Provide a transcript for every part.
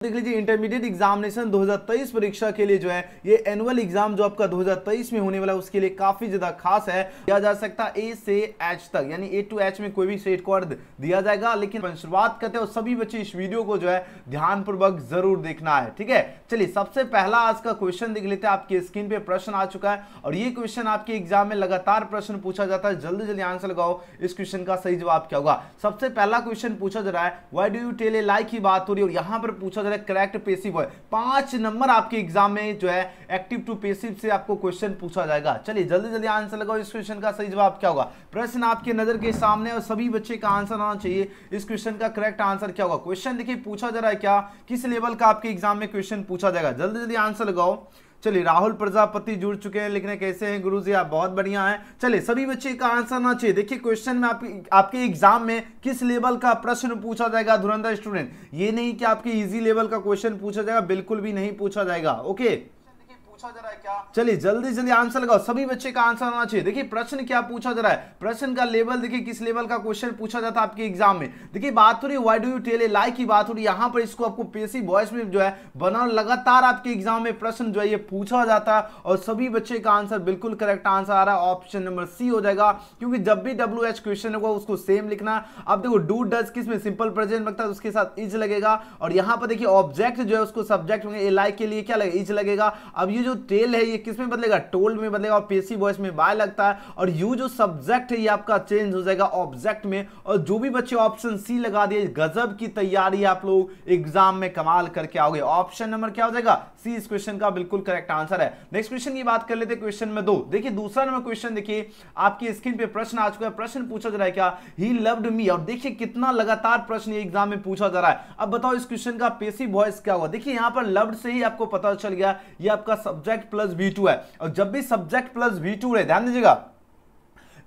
देख लीजिए intermediate examination 2023 परीक्षा के लिए जो है ये एनुअल एग्जाम जो आपका 2023 में होने वाला है उसके लिए काफी ज्यादा खास है। दिया जा सकता है ए से एच तक, यानी ए टू एच में कोई भी स्टेट कोड दिया जाएगा। लेकिन शुरुआत करते हैं और सभी बच्चे इस वीडियो को जो है ध्यानपूर्वक जरूर देखना है, ठीक है। चलिए सबसे पहला आज का क्वेश्चन देख लेते हैं। आपकी स्क्रीन पे प्रश्न आ चुका है और ये क्वेश्चन आपके एग्जाम में लगातार प्रश्न पूछा जाता है। जल्दी जल्दी आंसर लगाओ, इस क्वेश्चन का सही जवाब क्या होगा। सबसे पहला क्वेश्चन पूछा जा रहा है why do you tell a lie की बात हो रही है और यहां पर पूछा जा रहा है करेक्ट पेसिव वॉइस। 5 नंबर आपके एग्जाम में जो है एक्टिव टू पेसिव से आपको क्वेश्चन पूछा जाएगा। चलिए जल्दी जल्दी आंसर लगाओ, इस क्वेश्चन का सही जवाब क्या होगा। प्रश्न आपके नजर के सामने और सभी बच्चे का आंसर आना चाहिए। इस क्वेश्चन का करेक्ट आंसर क्या होगा। क्वेश्चन देखिए पूछा जा रहा है क्या, किस लेवल का आपके एग्जाम में क्वेश्चन पूछा जाएगा। जल्दी जल्दी आंसर लगाओ। चलिए राहुल प्रजापति जुड़ चुके हैं, लिखने कैसे हैं गुरुजी, आप बहुत बढ़िया हैं। चलिए सभी बच्चे का आंसर आना चाहिए। देखिए क्वेश्चन में आपके एग्जाम में किस लेवल का प्रश्न पूछा जाएगा धुरंधर स्टूडेंट। ये नहीं कि आपके इजी लेवल का क्वेश्चन पूछा जाएगा, बिल्कुल भी नहीं पूछा जाएगा। ओके पूछा जा रहा है क्या, चलिए जल्दी जल्दी आंसर लगाओ, सभी बच्चे का आंसर आना चाहिए। देखिए प्रश्न क्या पूछा जा रहा है, प्रश्न का लेवल देखिए किस लेवल का क्वेश्चन पूछा जाता है आपके एग्जाम में। देखिए बात हो रही है why do you tell a lie की बात हो रही है। यहां पर इसको आपको पेसिव वॉइस में जो है बना लगातार आपके एग्जाम में प्रश्न जो है ये पूछा जाता है और सभी बच्चे का आंसर बिल्कुल करेक्ट आंसर आ रहा है। ऑप्शन नंबर सी हो जाएगा, क्योंकि जब भी WH क्वेश्चन होगा उसको सेम लिखना। अब देखो डू डज किस में सिंपल प्रेजेंट लगता है, उसके साथ इज लगेगा और यहां पर देखिए ऑब्जेक्ट जो है उसको सब्जेक्ट में ए लाई के लिए क्या लगेगा, इज लगेगा। अब ये जो टेल है ये किस में बदलेगा, टोल्ड में बदलेगा और पेसिव वॉइस में बाय लगता है और यू जो सब्जेक्ट है ये आपका चेंज हो जाएगा ऑब्जेक्ट में। और जो भी बच्चे ऑप्शन सी लगा दिए, गजब की तैयारी आप लोग एग्जाम में कमाल करके आओगे। ऑप्शन नंबर क्या हो जाएगा, सी इस क्वेश्चन का बिल्कुल करेक्ट आंसर है। नेक्स्ट क्वेश्चन की बात कर लेते हैं, क्वेश्चन में 2। देखिए दूसरा नंबर क्वेश्चन देखिए आपकी स्क्रीन पे प्रश्न आ चुका है। प्रश्न पूछा जा रहा है क्या, ही लव्ड मी। और देखिए कितना लगातार प्रश्न एग्जाम में पूछा जा रहा है। अब बताओ इस क्वेश्चन का पेसिव वॉइस क्या होगा। देखिए यहां पर लव्ड से ही आपको पता चल गया ये आपका सब्जेक्ट प्लस V2 है और जब भी सब्जेक्ट प्लस V2 रहे, ध्यान दीजिएगा,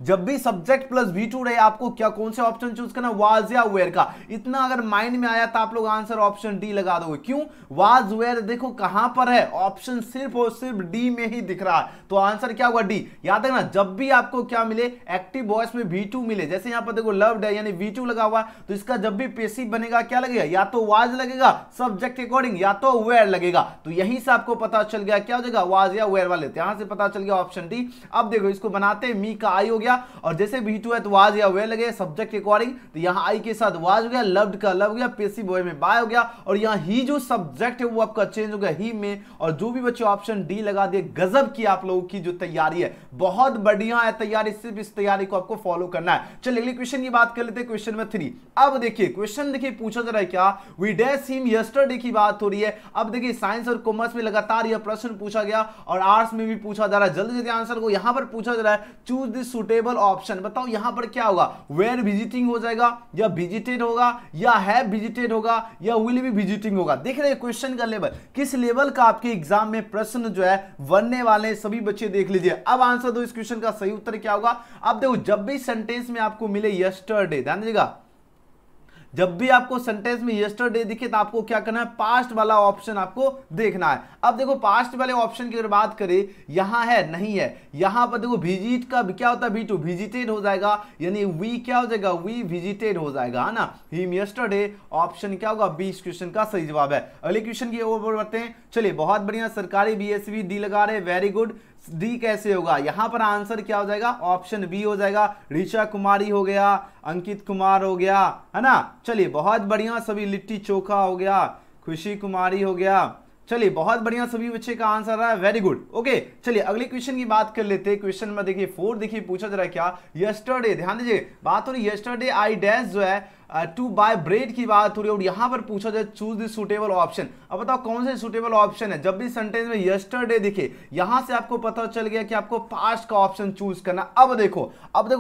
जब भी सब्जेक्ट प्लस V2 रहे आपको क्या कौन से ऑप्शन चूज करना, वाज या वेयर का। इतना अगर माइंड में आया तो आप लोग आंसर ऑप्शन डी लगा दोगे। क्यों, वाज वेयर देखो कहां पर है, ऑप्शन सिर्फ और सिर्फ डी में ही दिख रहा है, तो आंसर क्या होगा डी। याद रखना जब भी आपको क्या मिले, एक्टिव वॉइस में V2 मिले, जैसे यहां पर देखो लव्ड है यानी V2 लगा हुआ, तो इसका जब भी पेसिव बनेगा क्या लगेगा, या तो वाज लगेगा सब्जेक्ट के अकॉर्डिंग या तो वेयर लगेगा। तो यहीं से आपको पता चल गया क्या हो जाएगा, वाज या वेयर वाले, यहां से पता चल गया ऑप्शन डी। अब देखो इसको बनाते मी का आई हो गया और जैसे V2 है तो वाज या वेयर लगे सब्जेक्ट के अकॉर्डिंग, तो यहां आई के साथ वाज हो गया, लव्ड का लव हो गया, पेसिव वॉइस में बाय हो गया और यहां ही जो सब्जेक्ट है वो आपका चेंज हो गया ही में। और जो भी बच्चे ऑप्शन डी लगा दिए, गजब की आप लोगों की जो तैयारी है, बहुत बढ़िया है तैयारी, सिर्फ इस तैयारी को आपको फॉलो करना है। चलिए अगले क्वेश्चन की बात कर लेते हैं, क्वेश्चन नंबर 3। अब देखिए क्वेश्चन देखिए पूछा जा रहा है क्या, वी डैश हिम यस्टरडे की बात हो रही है। अब देखिए साइंस और कॉमर्स में लगातार यह प्रश्न पूछा गया और आर्ट्स में भी पूछा जा रहा है। जल्दी जल्दी आंसर को, यहां पर पूछा जा रहा है चूज द सुटेबल ऑप्शन। बताओ यहां पर क्या होगा, वेयर विजिटिंग हो जाएगा या विजिटेड होगा या हैव विजिटेड होगा या विल बी विजिटिंग होगा। देख रहे हैं क्वेश्चन का लेवल, किस लेवल का आपके एग्जाम में प्रश्न जो है बनने वाले, सभी बच्चे देख लीजिए। अब आंसर दो, इस क्वेश्चन का सही उत्तर क्या होगा। अब देखो जब भी सेंटेंस में आपको मिले यस्टरडे, ध्यान दीजिएगा, जब भी आपको सेंटेंस में यस्टरडे दिखे तो आपको क्या करना है, पास्ट वाला ऑप्शन आपको देखना है। अब देखो पास्ट वाले ऑप्शन की अगर बात करें, यहां है नहीं है, यहां पर देखो विजिट का क्या होता है, V2 विजिटेड हो जाएगा, यानी वी क्या हो जाएगा, वी विजिटेड हो जाएगा, है ना। हिम यस्टरडे ऑप्शन क्या होगा, बी इस क्वेश्चन का सही जवाब है। अगले क्वेश्चन की ओर बढ़ते हैं। चलिए बहुत बढ़िया, सरकारी BSV डी लगा रहे, वेरी गुड। डी कैसे होगा, यहां पर आंसर क्या हो जाएगा, ऑप्शन बी हो जाएगा। ऋचा कुमारी हो गया, अंकित कुमार हो गया, है ना। चलिए बहुत बढ़िया, सभी लिट्टी चोखा हो गया, खुशी कुमारी हो गया। चलिए बहुत बढ़िया, सभी बच्चे का आंसर रहा है, वेरी गुड। ओके चलिए अगले क्वेश्चन की बात कर लेते हैं। क्वेश्चन में देखिए 4 देखिए पूछा जा रहा है क्या, यस्टरडे, ध्यान दीजिए बात हो रही है यस्टरडे आई डैश जो है टू बाय ब्रेड की बात हो रही है और यहां पर पूछा जाए चूज द सुटेबल ऑप्शन। अब बताओ कौन से सुटेबल ऑप्शन है। जब भी सेंटेंस में यस्टरडे दिखे, यहां से आपको पता चल गया कि आपको पास्ट का ऑप्शन चूज करना। अब देखो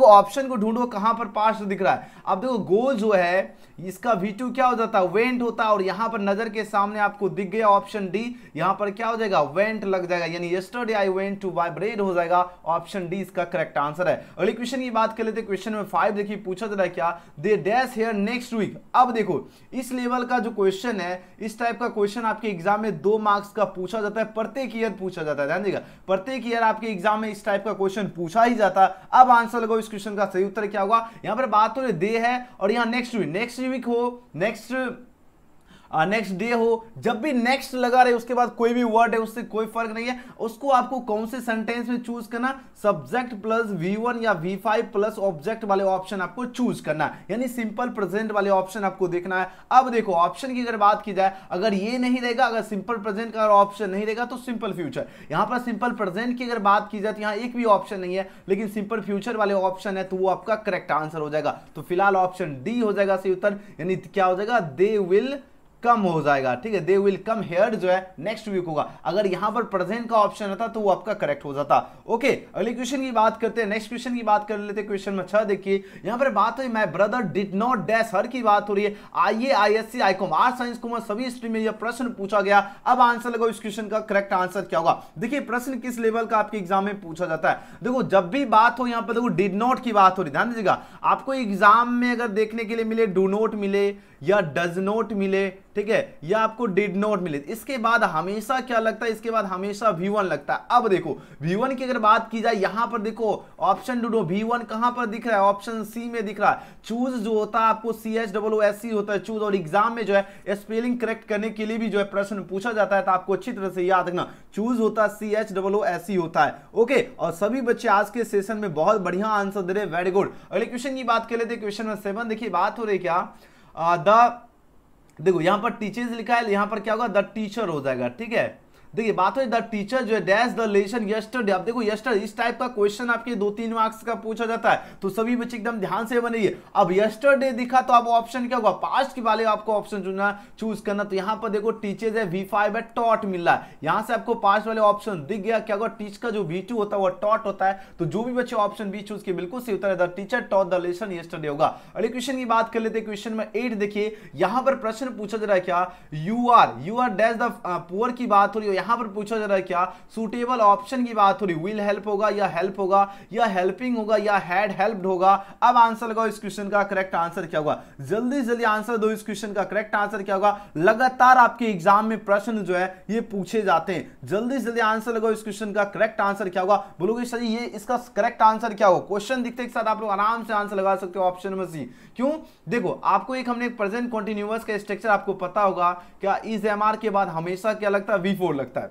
ऑप्शन को ढूंढो कहां पर पास्ट दिख रहा है। अब देखो गो जो है इसका V2 क्या हो जाता है, वेंट होता है और यहां पर नजर के सामने आपको दिख गया ऑप्शन डी, यहां पर क्या हो जाएगा, वेंट लग जाएगा, यानी yesterday I went to buy bread हो जाएगा। ऑप्शन डी इसका करेक्ट आंसर है। अगले क्वेश्चन की बात कर लेते हैं। क्वेश्चन नंबर 5 देखिए पूछा जा रहा है क्या, they dash here next week. अब देखो इस लेवल का जो क्वेश्चन है, इस टाइप का क्वेश्चन आपके एग्जाम में 2 मार्क्स का पूछा जाता है, प्रत्येक ईयर पूछा जाता है। ध्यान दीजिएगा प्रत्येक ईयर आपके एग्जाम में इस टाइप का क्वेश्चन पूछा ही जाता है। अब आंसर लगाओ, इस क्वेश्चन का सही उत्तर क्या होगा। यहां पर बात हो रही दे है और यहां नेक्स्ट वीक हो, नेक्स्ट नेक्स्ट डे हो, जब भी नेक्स्ट लगा रहे उसके बाद कोई भी वर्ड है उससे कोई फर्क नहीं है, उसको आपको कौन से सेंटेंस में चूज करना, सब्जेक्ट प्लस V1 या V5 प्लस ऑब्जेक्ट वाले ऑप्शन आपको चूज करना है, यानी सिंपल प्रेजेंट वाले ऑप्शन आपको देखना है। अब देखो ऑप्शन की अगर बात की जाए, अगर ये नहीं रहेगा, अगर सिंपल प्रेजेंट का ऑप्शन नहीं रहेगा तो सिंपल फ्यूचर। यहां पर सिंपल प्रेजेंट की अगर बात की जाए तो यहां एक भी ऑप्शन नहीं है, लेकिन सिंपल फ्यूचर वाले ऑप्शन है, तो वो आपका करेक्ट आंसर हो जाएगा। तो फिलहाल ऑप्शन डी हो जाएगा सही उत्तर, यानी क्या हो जाएगा, दे विल कम हो जाएगा। ठीक है, दे विल कम हेयर जो है नेक्स्ट वीक होगा। अगर यहां पर प्रेजेंट का ऑप्शन रहता तो वो आपका करेक्ट हो जाता। ओके, अगले क्वेश्चन की बात करते हैं, नेक्स्ट क्वेश्चन की बात कर लेते हैं। क्वेश्चन में 6 देखिए, यहां पर बात हुई my brother did not dash her की बात हो रही है। आईए, ISC, Icom, arts science commerce सभी स्ट्रीम में यह प्रश्न पूछा गया। अब आंसर लगाओ, इस क्वेश्चन का करेक्ट आंसर क्या होगा। देखिए प्रश्न किस लेवल का आपके एग्जाम में पूछा जाता है। देखो जब भी बात हो यहां पर देखो डिड नॉट की बात हो रही, ध्यान दीजिएगा। आपको एग्जाम में अगर देखने के लिए मिले डू नॉट मिले या डज नॉट मिले, ठीक है, या आपको डिड नॉट मिले, इसके बाद हमेशा क्या लगता है, इसके बाद हमेशा V1 लगता है। अब देखो V1 की अगर बात की जाए, यहां पर देखो ऑप्शन ढूंढो, V1 कहां पर दिख रहा है, ऑप्शन सी में दिख रहा है। चूज जो होता है आपको CHOOSE होता है चूज, और एग्जाम में जो है स्पेलिंग करेक्ट करने के लिए भी जो है प्रश्न पूछा जाता है, तो आपको अच्छी तरह से याद रखना, चूज होता है CHOOSE होता है। ओके, और सभी बच्चे आज के सेशन में बहुत बढ़िया आंसर दे रहे, वेरी गुड। अगले क्वेश्चन की बात कर लेते हैं, क्वेश्चन नंबर 7 देखिए, बात हो रही क्या, देखो यहां पर टीचर्स लिखा है, यहां पर क्या होगा, द टीचर हो जाएगा। ठीक है, देखिए बात हो द टीचर जो है डैश द लेसन यस्टरडे। अब देखो यस्टरडे इस टाइप का क्वेश्चन आपके 2-3 मार्क्स का पूछा जाता है, तो सभी बच्चे एकदम ध्यान से बनिए। अब यस्टरडे दिखा तो अब ऑप्शन क्या होगा, पास्ट के वाले आपको ऑप्शन चुनना, चूज करना। तो यहां पर देखो टीचर्स है, V5 है, टॉट मिल रहा है, यहां से आपको पास्ट वाले ऑप्शन दिख गया। क्या होगा, टीच का जो V2 होता है वो टॉट होता है। तो जो भी बच्चे ऑप्शन बी चूज किए बिल्कुल सही उत्तर है, the teacher taught the lesson yesterday होगा। अगले क्वेश्चन की बात कर लेते हैं, क्वेश्चन में 8 देखिए, यहां पर प्रश्न पूछा जा रहा है क्या, you are dash the poor की बात हो रही है, यहां पर पूछा जा रहा है क्या, सूटेबल ऑप्शन की बात हो रही, विल हेल्प होगा या हेल्प होगा या हेल्पिंग होगा या हैड हेल्प्ड होगा। अब आंसर लगाओ, इस क्वेश्चन का करेक्ट आंसर क्या होगा। जल्दी जल्दी आंसर दो, इस क्वेश्चन का करेक्ट आंसर क्या होगा। लगातार आपके एग्जाम में प्रश्न जो है ये पूछे जाते हैं, जल्दी जल्दी आंसर लगाओ, इस क्वेश्चन का करेक्ट आंसर क्या होगा। बोलोगे सर ये इसका करेक्ट आंसर क्या होगा, क्वेश्चन दिखते के साथ आप लोग आराम से आंसर लगा सकते हो ऑप्शन नंबर सी। क्यों, देखो आपको एक हमने प्रेजेंट कंटीन्यूअस का स्ट्रक्चर आपको पता होगा, क्या इज एमआर के बाद हमेशा क्या लगता है, V4 लगता है।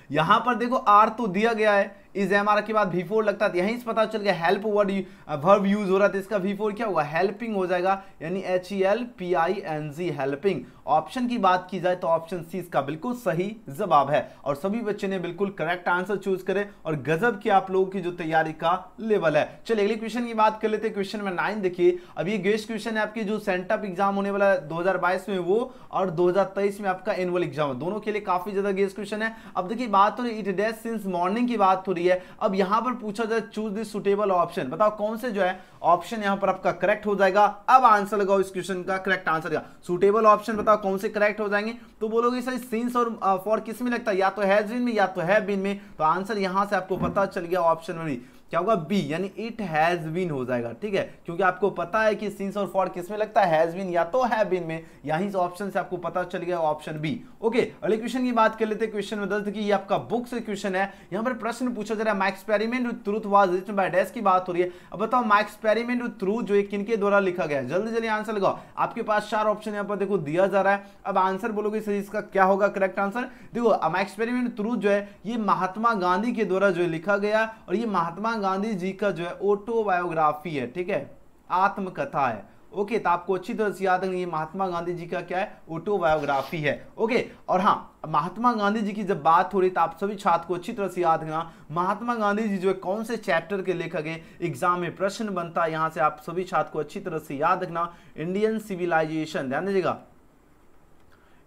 यहां पर देखो आर तो दिया गया है, इस एमआर के बाद V4 लगता है, यहीं से पता चल गया हेल्प वर्ड वर्ब यूज हो रहा था, इसका V4 क्या हुआ, हेल्पिंग हो जाएगा, यानी HELPING हेल्पिंग। ऑप्शन की बात की जाए तो ऑप्शन सी इसका बिल्कुल सही जवाब है, और सभी बच्चे ने बिल्कुल करेक्ट आंसर चूज करे, और गजब की आप लोगों की जो तैयारी का लेवल है। चलिए अगले क्वेश्चन की बात कर लेते हैं, क्वेश्चन में 9 देखिए। अब ये गेस्ट क्वेश्चन है, आपकी जो सेंटअप एग्जाम होने वाला है 2022 में वो, और 2023 में आपका एनुअल एग्जाम है, दोनों के लिए काफी ज्यादा गेस्ट क्वेश्चन है। अब देखिए बात हो रही इट डैश सिंस मॉर्निंग की बात हो रही है। अब यहां पर पूछा जाए चूज द सुटेबल ऑप्शन, बताओ कौन से जो है ऑप्शन यहां पर आपका करेक्ट हो जाएगा। अब आंसर लगाओ, इस क्वेश्चन का करेक्ट आंसर क्या, सुटेबल ऑप्शन बताओ कौन से करेक्ट हो जाएंगे। तो बोलोगे सर सिंस और फॉर किस में लगता है, या तो हैज बीन में या तो हैव बीन में। तो आंसर यहां से आपको पता चल गया, ऑप्शन में क्या होगा, बी, यानी इट हैज बीन हो जाएगा। ठीक है, क्योंकि आपको पता है कि सिंस और फॉर किस में लगता है, हैज बीन या तो हैव बीन में, यहीं से ऑप्शन से आपको पता चल गया ऑप्शन बी। ओके, अगले क्वेश्चन की बात कर लेते हैं, क्वेश्चन में 10 देखिए, ये आपका बुक से क्वेश्चन है। यहां पर प्रश्न पूछा जा रहा है my experiment with truth was written by dash की बात हो रही है। अब बताओ माय एक्सपेरिमेंट विद ट्रूथ जो है किनके द्वारा लिखा गया है, जल्दी जल्दी आंसर लगाओ। आपके पास 4 ऑप्शन यहां पर देखो दिया जा रहा है। अब आंसर बोलोगे सही, इसका क्या होगा करेक्ट आंसर। देखो माय एक्सपेरिमेंट विद ट्रूथ जो है ये महात्मा गांधी के द्वारा जो लिखा गया, और ये महात्मा गांधी जी का जो है ऑटोबायोग्राफी है। ठीक है, आत्मकथा है। ओके, तो आपको अच्छी तरह से याद रखना, ये महात्मा गांधी जी का क्या है, ऑटोबायोग्राफी है। ओके, और हाँ महात्मा गांधी जी की जब बात हो रही तो आप सभी छात्र को अच्छी तरह से याद रखना, महात्मा गांधी जी जो है कौन से चैप्टर के लेखक हैं, एग्जाम में प्रश्न बनता है, यहां से आप सभी छात्र को अच्छी तरह से याद रखना। इंडियन सिविलाइजेशन, ध्यान दीजिएगा,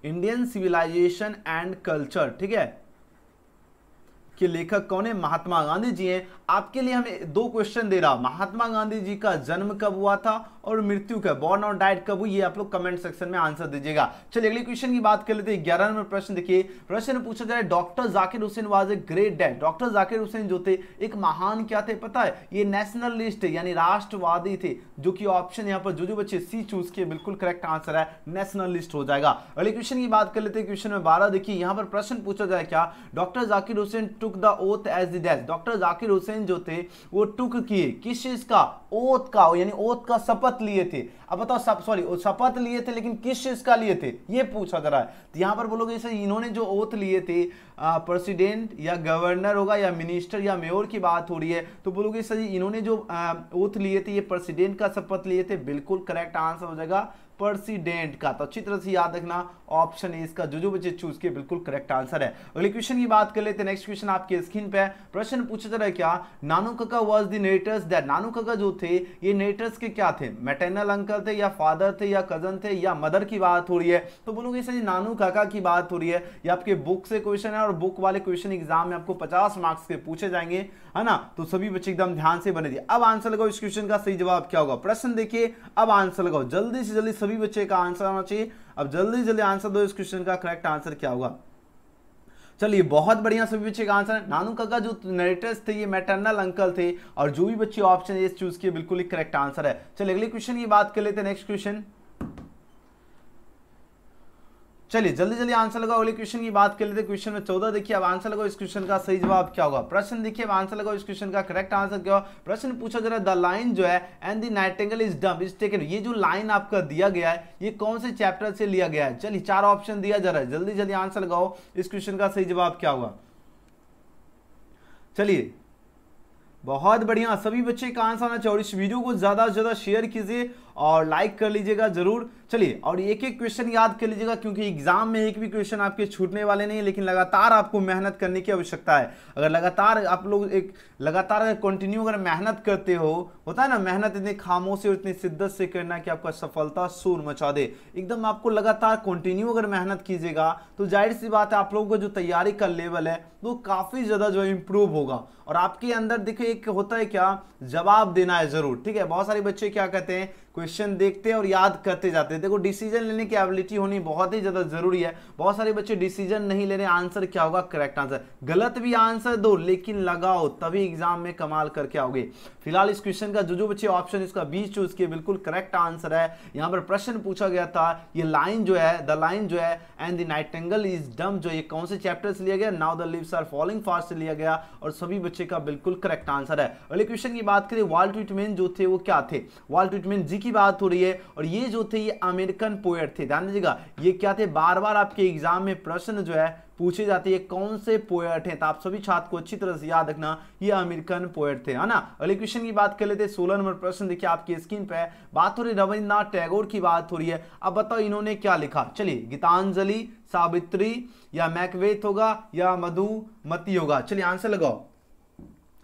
इंडियन सिविलाइजेशन एंड कल्चर, ठीक है, के लेखक कौन है, महात्मा गांधी जी हैं। आपके लिए हमें 2 क्वेश्चन दे रहा, महात्मा गांधी जी का जन्म कब हुआ था और मृत्यु कब, बॉर्न और डाइट कब हुई, ये आप लोग कमेंट सेक्शन में आंसर दीजिएगा। चलिए अगले क्वेश्चन की बात कर लेते हैं। 11 नंबर प्रश्न देखिए, प्रश्न पूछा जाए doctor Zakir Hussain was a great dad. Doctor Zakir Hussain जो थे एक महान क्या थे पता है, ये नेशनलिस्ट यानी राष्ट्रवादी थे, जो कि ऑप्शन यहाँ पर जो बच्चे सी चूज किए बिल्कुल करेक्ट आंसर है, नेशनलिस्ट हो जाएगा। अगले क्वेश्चन की बात कर लेते हैं, क्वेश्चन में 12 देखिए, यहाँ पर प्रश्न पूछा जाए क्या, doctor Zakir Hussain took the oath as the dash. Doctor Zakir Hussain जो थे वो टुक किए किस चीज का, ओथ का, यानी ओथ का शपथ शपथ लिए थे। अब बताओ शपथ लिए थे लेकिन किस चीज का लिए थे ये पूछा जा रहा है। तो यहां पर बोलोगे सर इन्होंने जो ओथ लिए थे प्रेसिडेंट या गवर्नर होगा या मिनिस्टर या मेयर की बात हो रही है, तो बोलोगे सर इन्होंने जो ओथ लिए थे ये प्रेसिडेंट का शपथ लिए थे। बिल्कुल करेक्ट आंसर हो जाएगा प्रेसिडेंट का। तो अच्छी तरह से याद रखना ऑप्शन ए इसका जो बच्चे चूज किए बिल्कुल करेक्ट आंसर है। अगले क्वेश्चन की बात कर लेते हैं। नेक्स्ट क्वेश्चन आपके स्क्रीन पे है। प्रश्न पूछा जा रहा है क्या, नानू काका वाज द नरेटर्स दैट, नानू काका जो थे ये नरेटर्स के क्या थे, मैटरनल अंकल थे या फादर थे या कजन थे या मदर की बात हो रही है। तो बोलोगे सर नानू काका की बात हो रही है, ये आपके बुक से क्वेश्चन है और बुक वाले क्वेश्चन एग्जाम में आपको 50 मार्क्स के पूछे जाएंगे, है ना। तो सभी बच्चे एकदम ध्यान से बने दिए। अब आंसर लगाओ इस क्वेश्चन का सही जवाब क्या होगा। प्रश्न देखिए, अब आंसर लगाओ जल्दी से जल्दी, सभी बच्चे का आंसर आना चाहिए। अब जल्दी जल्दी आंसर दो इस क्वेश्चन का करेक्ट आंसर क्या होगा। चलिए बहुत बढ़िया, सभी बच्चे का आंसर है नानू काका जो नरेटर्स थे ये मैटरनल अंकल थे, और जो भी बच्चे ऑप्शन ए चूज किए बिल्कुल ही करेक्ट आंसर है। चलिए अगले क्वेश्चन की बात कर लेते हैं। नेक्स्ट क्वेश्चन, चलिए जल्दी जल्दी आंसर लगाओ। अगले क्वेश्चन की बात कर लेते हैं। क्वेश्चन में 14 देखिए, अब आंसर लगाओ इस क्वेश्चन का सही जवाब क्या होगा। प्रश्न देखिए, अब आंसर लगाओ इस क्वेश्चन का करेक्ट आंसर क्या होगा। प्रश्न पूछा जा रहा है द लाइन जो है and the nightingale is dumb is taken, ये जो लाइन आपका दिया गया है ये कौन से चैप्टर से लिया गया है। चलिए 4 ऑप्शन दिया जा रहा है, जल्दी जल्दी आंसर लगाओ इस क्वेश्चन का सही जवाब क्या होगा। चलिए बहुत बढ़िया, सभी बच्चे का आंसर आना चाहिए और इस वीडियो को ज्यादा से ज्यादा शेयर कीजिए और लाइक कर लीजिएगा जरूर। चलिए और एक एक क्वेश्चन याद कर लीजिएगा क्योंकि एग्जाम में एक भी क्वेश्चन आपके छूटने वाले नहीं है, लेकिन लगातार आपको मेहनत करने की आवश्यकता है। अगर लगातार आप लोग लगातार अगर कंटिन्यू अगर मेहनत करते हो, होता है ना मेहनत इतनी खामोशी और इतनी शिद्दत से करना कि आपका सफलता शोर मचा दे। एकदम आपको लगातार कंटिन्यू अगर मेहनत कीजिएगा तो जाहिर सी बात है आप लोगों का जो तैयारी का लेवल है वो काफी ज्यादा जो है इंप्रूव होगा। और आपके अंदर देखिए एक होता है क्या, जवाब देना है जरूर, ठीक है। बहुत सारे बच्चे क्या कहते हैं क्वेश्चन देखते हैं और याद करते जाते हैं। देखो डिसीजन लेने की एबिलिटी होनी बहुत ही ज्यादा जरूरी है। बहुत सारे बच्चे डिसीजन नहीं ले रहे, आंसर क्या होगा करेक्ट आंसर, गलत भी आंसर दो लेकिन लगाओ तभी एग्जाम में कमाल करके आओगे। फिलहाल इस क्वेश्चन का जो बच्चे ऑप्शन इसका बी चूज किए बिल्कुल करेक्ट आंसर है। यहाँ पर प्रश्न पूछा गया था ये लाइन जो है द लाइन जो है and the nightingale is dumb जो ये कौन से चैप्टर से लिया गया, now the leaves are falling fast से लिया गया और सभी बच्चे का बिल्कुल करेक्ट आंसर है। अगले क्वेश्चन की बात करें, वाल्ट व्हिटमैन जो थे वो क्या थे, वाल्ट व्हिटमैन जी की बात हो रही है और ये जो थे ये अमेरिकन पोएट थे। ध्यान दीजिएगा ये क्या थे, बार बार आपके एग्जाम में प्रश्न जो है पूछे जाते हैं कौन से पोएट हैं, तो आप सभी छात्र को अच्छी तरह से याद रखना ये अमेरिकन पोएट थे, है ना। अगले क्वेश्चन की बात कर लेते हैं। 16 नंबर प्रश्न देखिए आपकी स्क्रीन पे बात हो रही रविन्द्रनाथ टैगोर की बात हो रही है। अब बताओ इन्होंने क्या लिखा। चलिए गीतांजलि, सावित्री या मैकबेथ होगा या मधुमती होगा। चलिए आंसर लगाओ,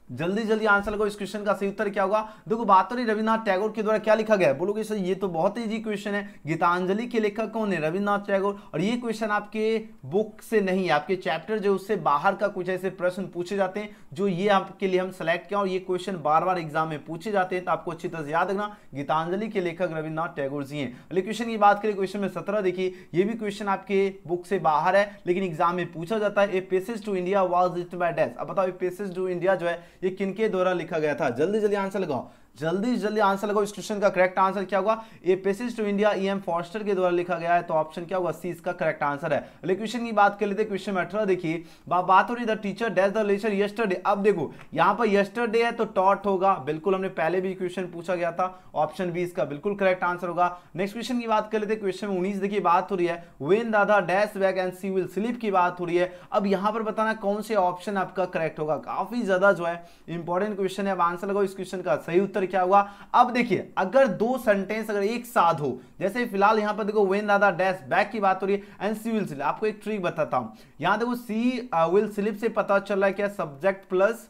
जल्दी जल्दी आंसर लगाओ इस क्वेश्चन का सही उत्तर क्या होगा। देखो बात हो रही रविन्द्रनाथ टैगोर के द्वारा क्या लिखा गया है, बोलोगे सर ये तो बहुत इजी क्वेश्चन है। गीतांजलि के लेखक कौन है, रविन्द्रनाथ टैगोर। और ये क्वेश्चन आपके बुक से नहीं है, आपके चैप्टर जो उससे बाहर का कुछ ऐसे प्रश्न पूछे जाते हैं जो ये आपके लिए हम सेलेक्ट किया और ये क्वेश्चन बार बार एग्जाम में पूछे जाते हैं, तो आपको अच्छी तरह से याद रखना गीतांजलि के लेखक रविन्द्रनाथ टैगोर जी हैं। अगले क्वेश्चन की बात करें, क्वेश्चन में 17 देखिए, ये भी क्वेश्चन आपके बुक से बाहर है लेकिन एग्जाम में पूछा जाता है। A passage to India was written by dash. अब बताओ ए पैसेज टू इंडिया जो है ये किनके द्वारा लिखा गया था, जल्दी जल्दी आंसर लगाओ, जल्दी जल्दी आंसर लगाओ इस क्वेश्चन का करेक्ट आंसर क्या होगा। A passage to India E.M. Forster के द्वारा लिखा गया है, तो ऑप्शन क्या होगा सी इसका करेक्ट आंसर है। अगले क्वेश्चन की बात कर लेते हैं। क्वेश्चन में 18 देखिए, बात हो रही the teacher dash the lecture yesterday. अब देखो यहां पर यस्टरडे है तो टॉट होगा, बिल्कुल हमने पहले भी क्वेश्चन पूछा गया था, ऑप्शन बी इसका बिल्कुल करेक्ट आंसर होगा। नेक्स्ट क्वेश्चन की बात कर लेते हैं। क्वेश्चन में 19 देखिए बात हो रही है व्हेन दादा dash back and she will sleep की बात हो रही है। अब यहां पर बताना कौन से ऑप्शन आपका करेक्ट होगा, काफी ज्यादा जो है इंपॉर्टेंट क्वेश्चन है। अब आंसर लगाओ इस क्वेश्चन का सही उत्तर क्या होगा। अब देखिए अगर दो सेंटेंस अगर एक साथ हो, जैसे फिलहाल यहां पर देखो व्हेन दादा डैश बैक की बात हो रही है एंड सी विल स्लीप, आपको एक ट्रिक बताता हूं। यहां देखो सी विल स्लीप से पता चल रहा है क्या सब्जेक्ट प्लस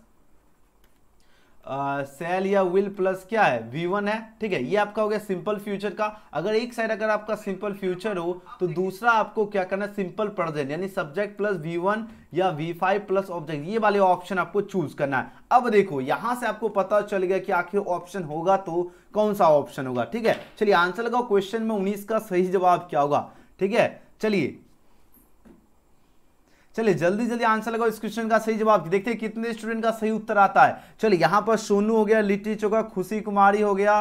सेल या विल प्लस क्या है V1 है, ठीक है। ये आपका हो गया सिंपल फ्यूचर का। अगर एक साइड अगर आपका सिंपल फ्यूचर हो तो दूसरा आपको क्या करना है सिंपल प्रेजेंट, यानी सब्जेक्ट प्लस V1 या V5 प्लस ऑब्जेक्ट, ये वाले ऑप्शन आपको चूज करना है। अब देखो यहां से आपको पता चल गया कि आखिर ऑप्शन होगा तो कौन सा ऑप्शन होगा, ठीक है। चलिए आंसर लगाओ क्वेश्चन में 19 का सही जवाब क्या होगा, ठीक है। चलिए जल्दी जल्दी आंसर लगाओ इस क्वेश्चन का सही जवाब, देखते हैं कितने स्टूडेंट का सही उत्तर आता है। चलिए यहां पर सोनू हो गया, लिट्टी चोखा, खुशी कुमारी हो गया,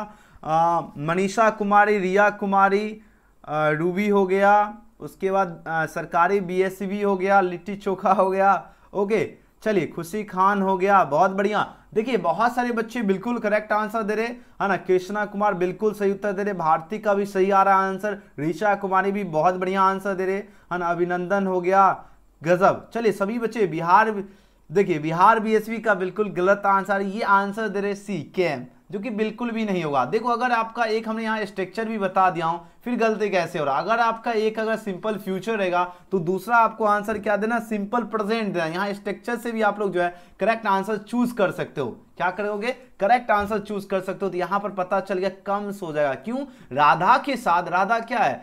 मनीषा कुमारी, रिया कुमारी, रूबी हो गया, उसके बाद सरकारी BSB हो गया, लिट्टी चोखा हो गया, ओके। चलिए खुशी खान हो गया, बहुत बढ़िया। देखिए बहुत सारे बच्चे बिल्कुल करेक्ट आंसर दे रहे है ना। कृष्णा कुमार बिल्कुल सही उत्तर दे रहे, भारती का भी सही आ रहा है आंसर, ऋचा कुमारी भी बहुत बढ़िया आंसर दे रहे है ना, अभिनंदन हो गया, गजब। चलिए सभी बच्चे बिहार, देखिए बिहार बीएसवी का बिल्कुल गलत आंसर, ये आंसर दे रहे सी कैम, जो कि बिल्कुल भी नहीं होगा। देखो अगर आपका एक, हमने यहाँ स्ट्रक्चर भी बता दिया हूं, फिर गलती कैसे हो रहा। अगर आपका एक अगर सिंपल फ्यूचर रहेगा तो दूसरा आपको आंसर क्या देना, सिंपल प्रेजेंट देना। यहाँ स्ट्रक्चर से भी आप लोग जो है करेक्ट आंसर चूज कर सकते हो। क्या करोगे, करेक्ट आंसर चूज कर सकते हो। तो यहाँ पर पता चल गया कम्स हो जाएगा, क्यों, राधा के साथ, राधा क्या है,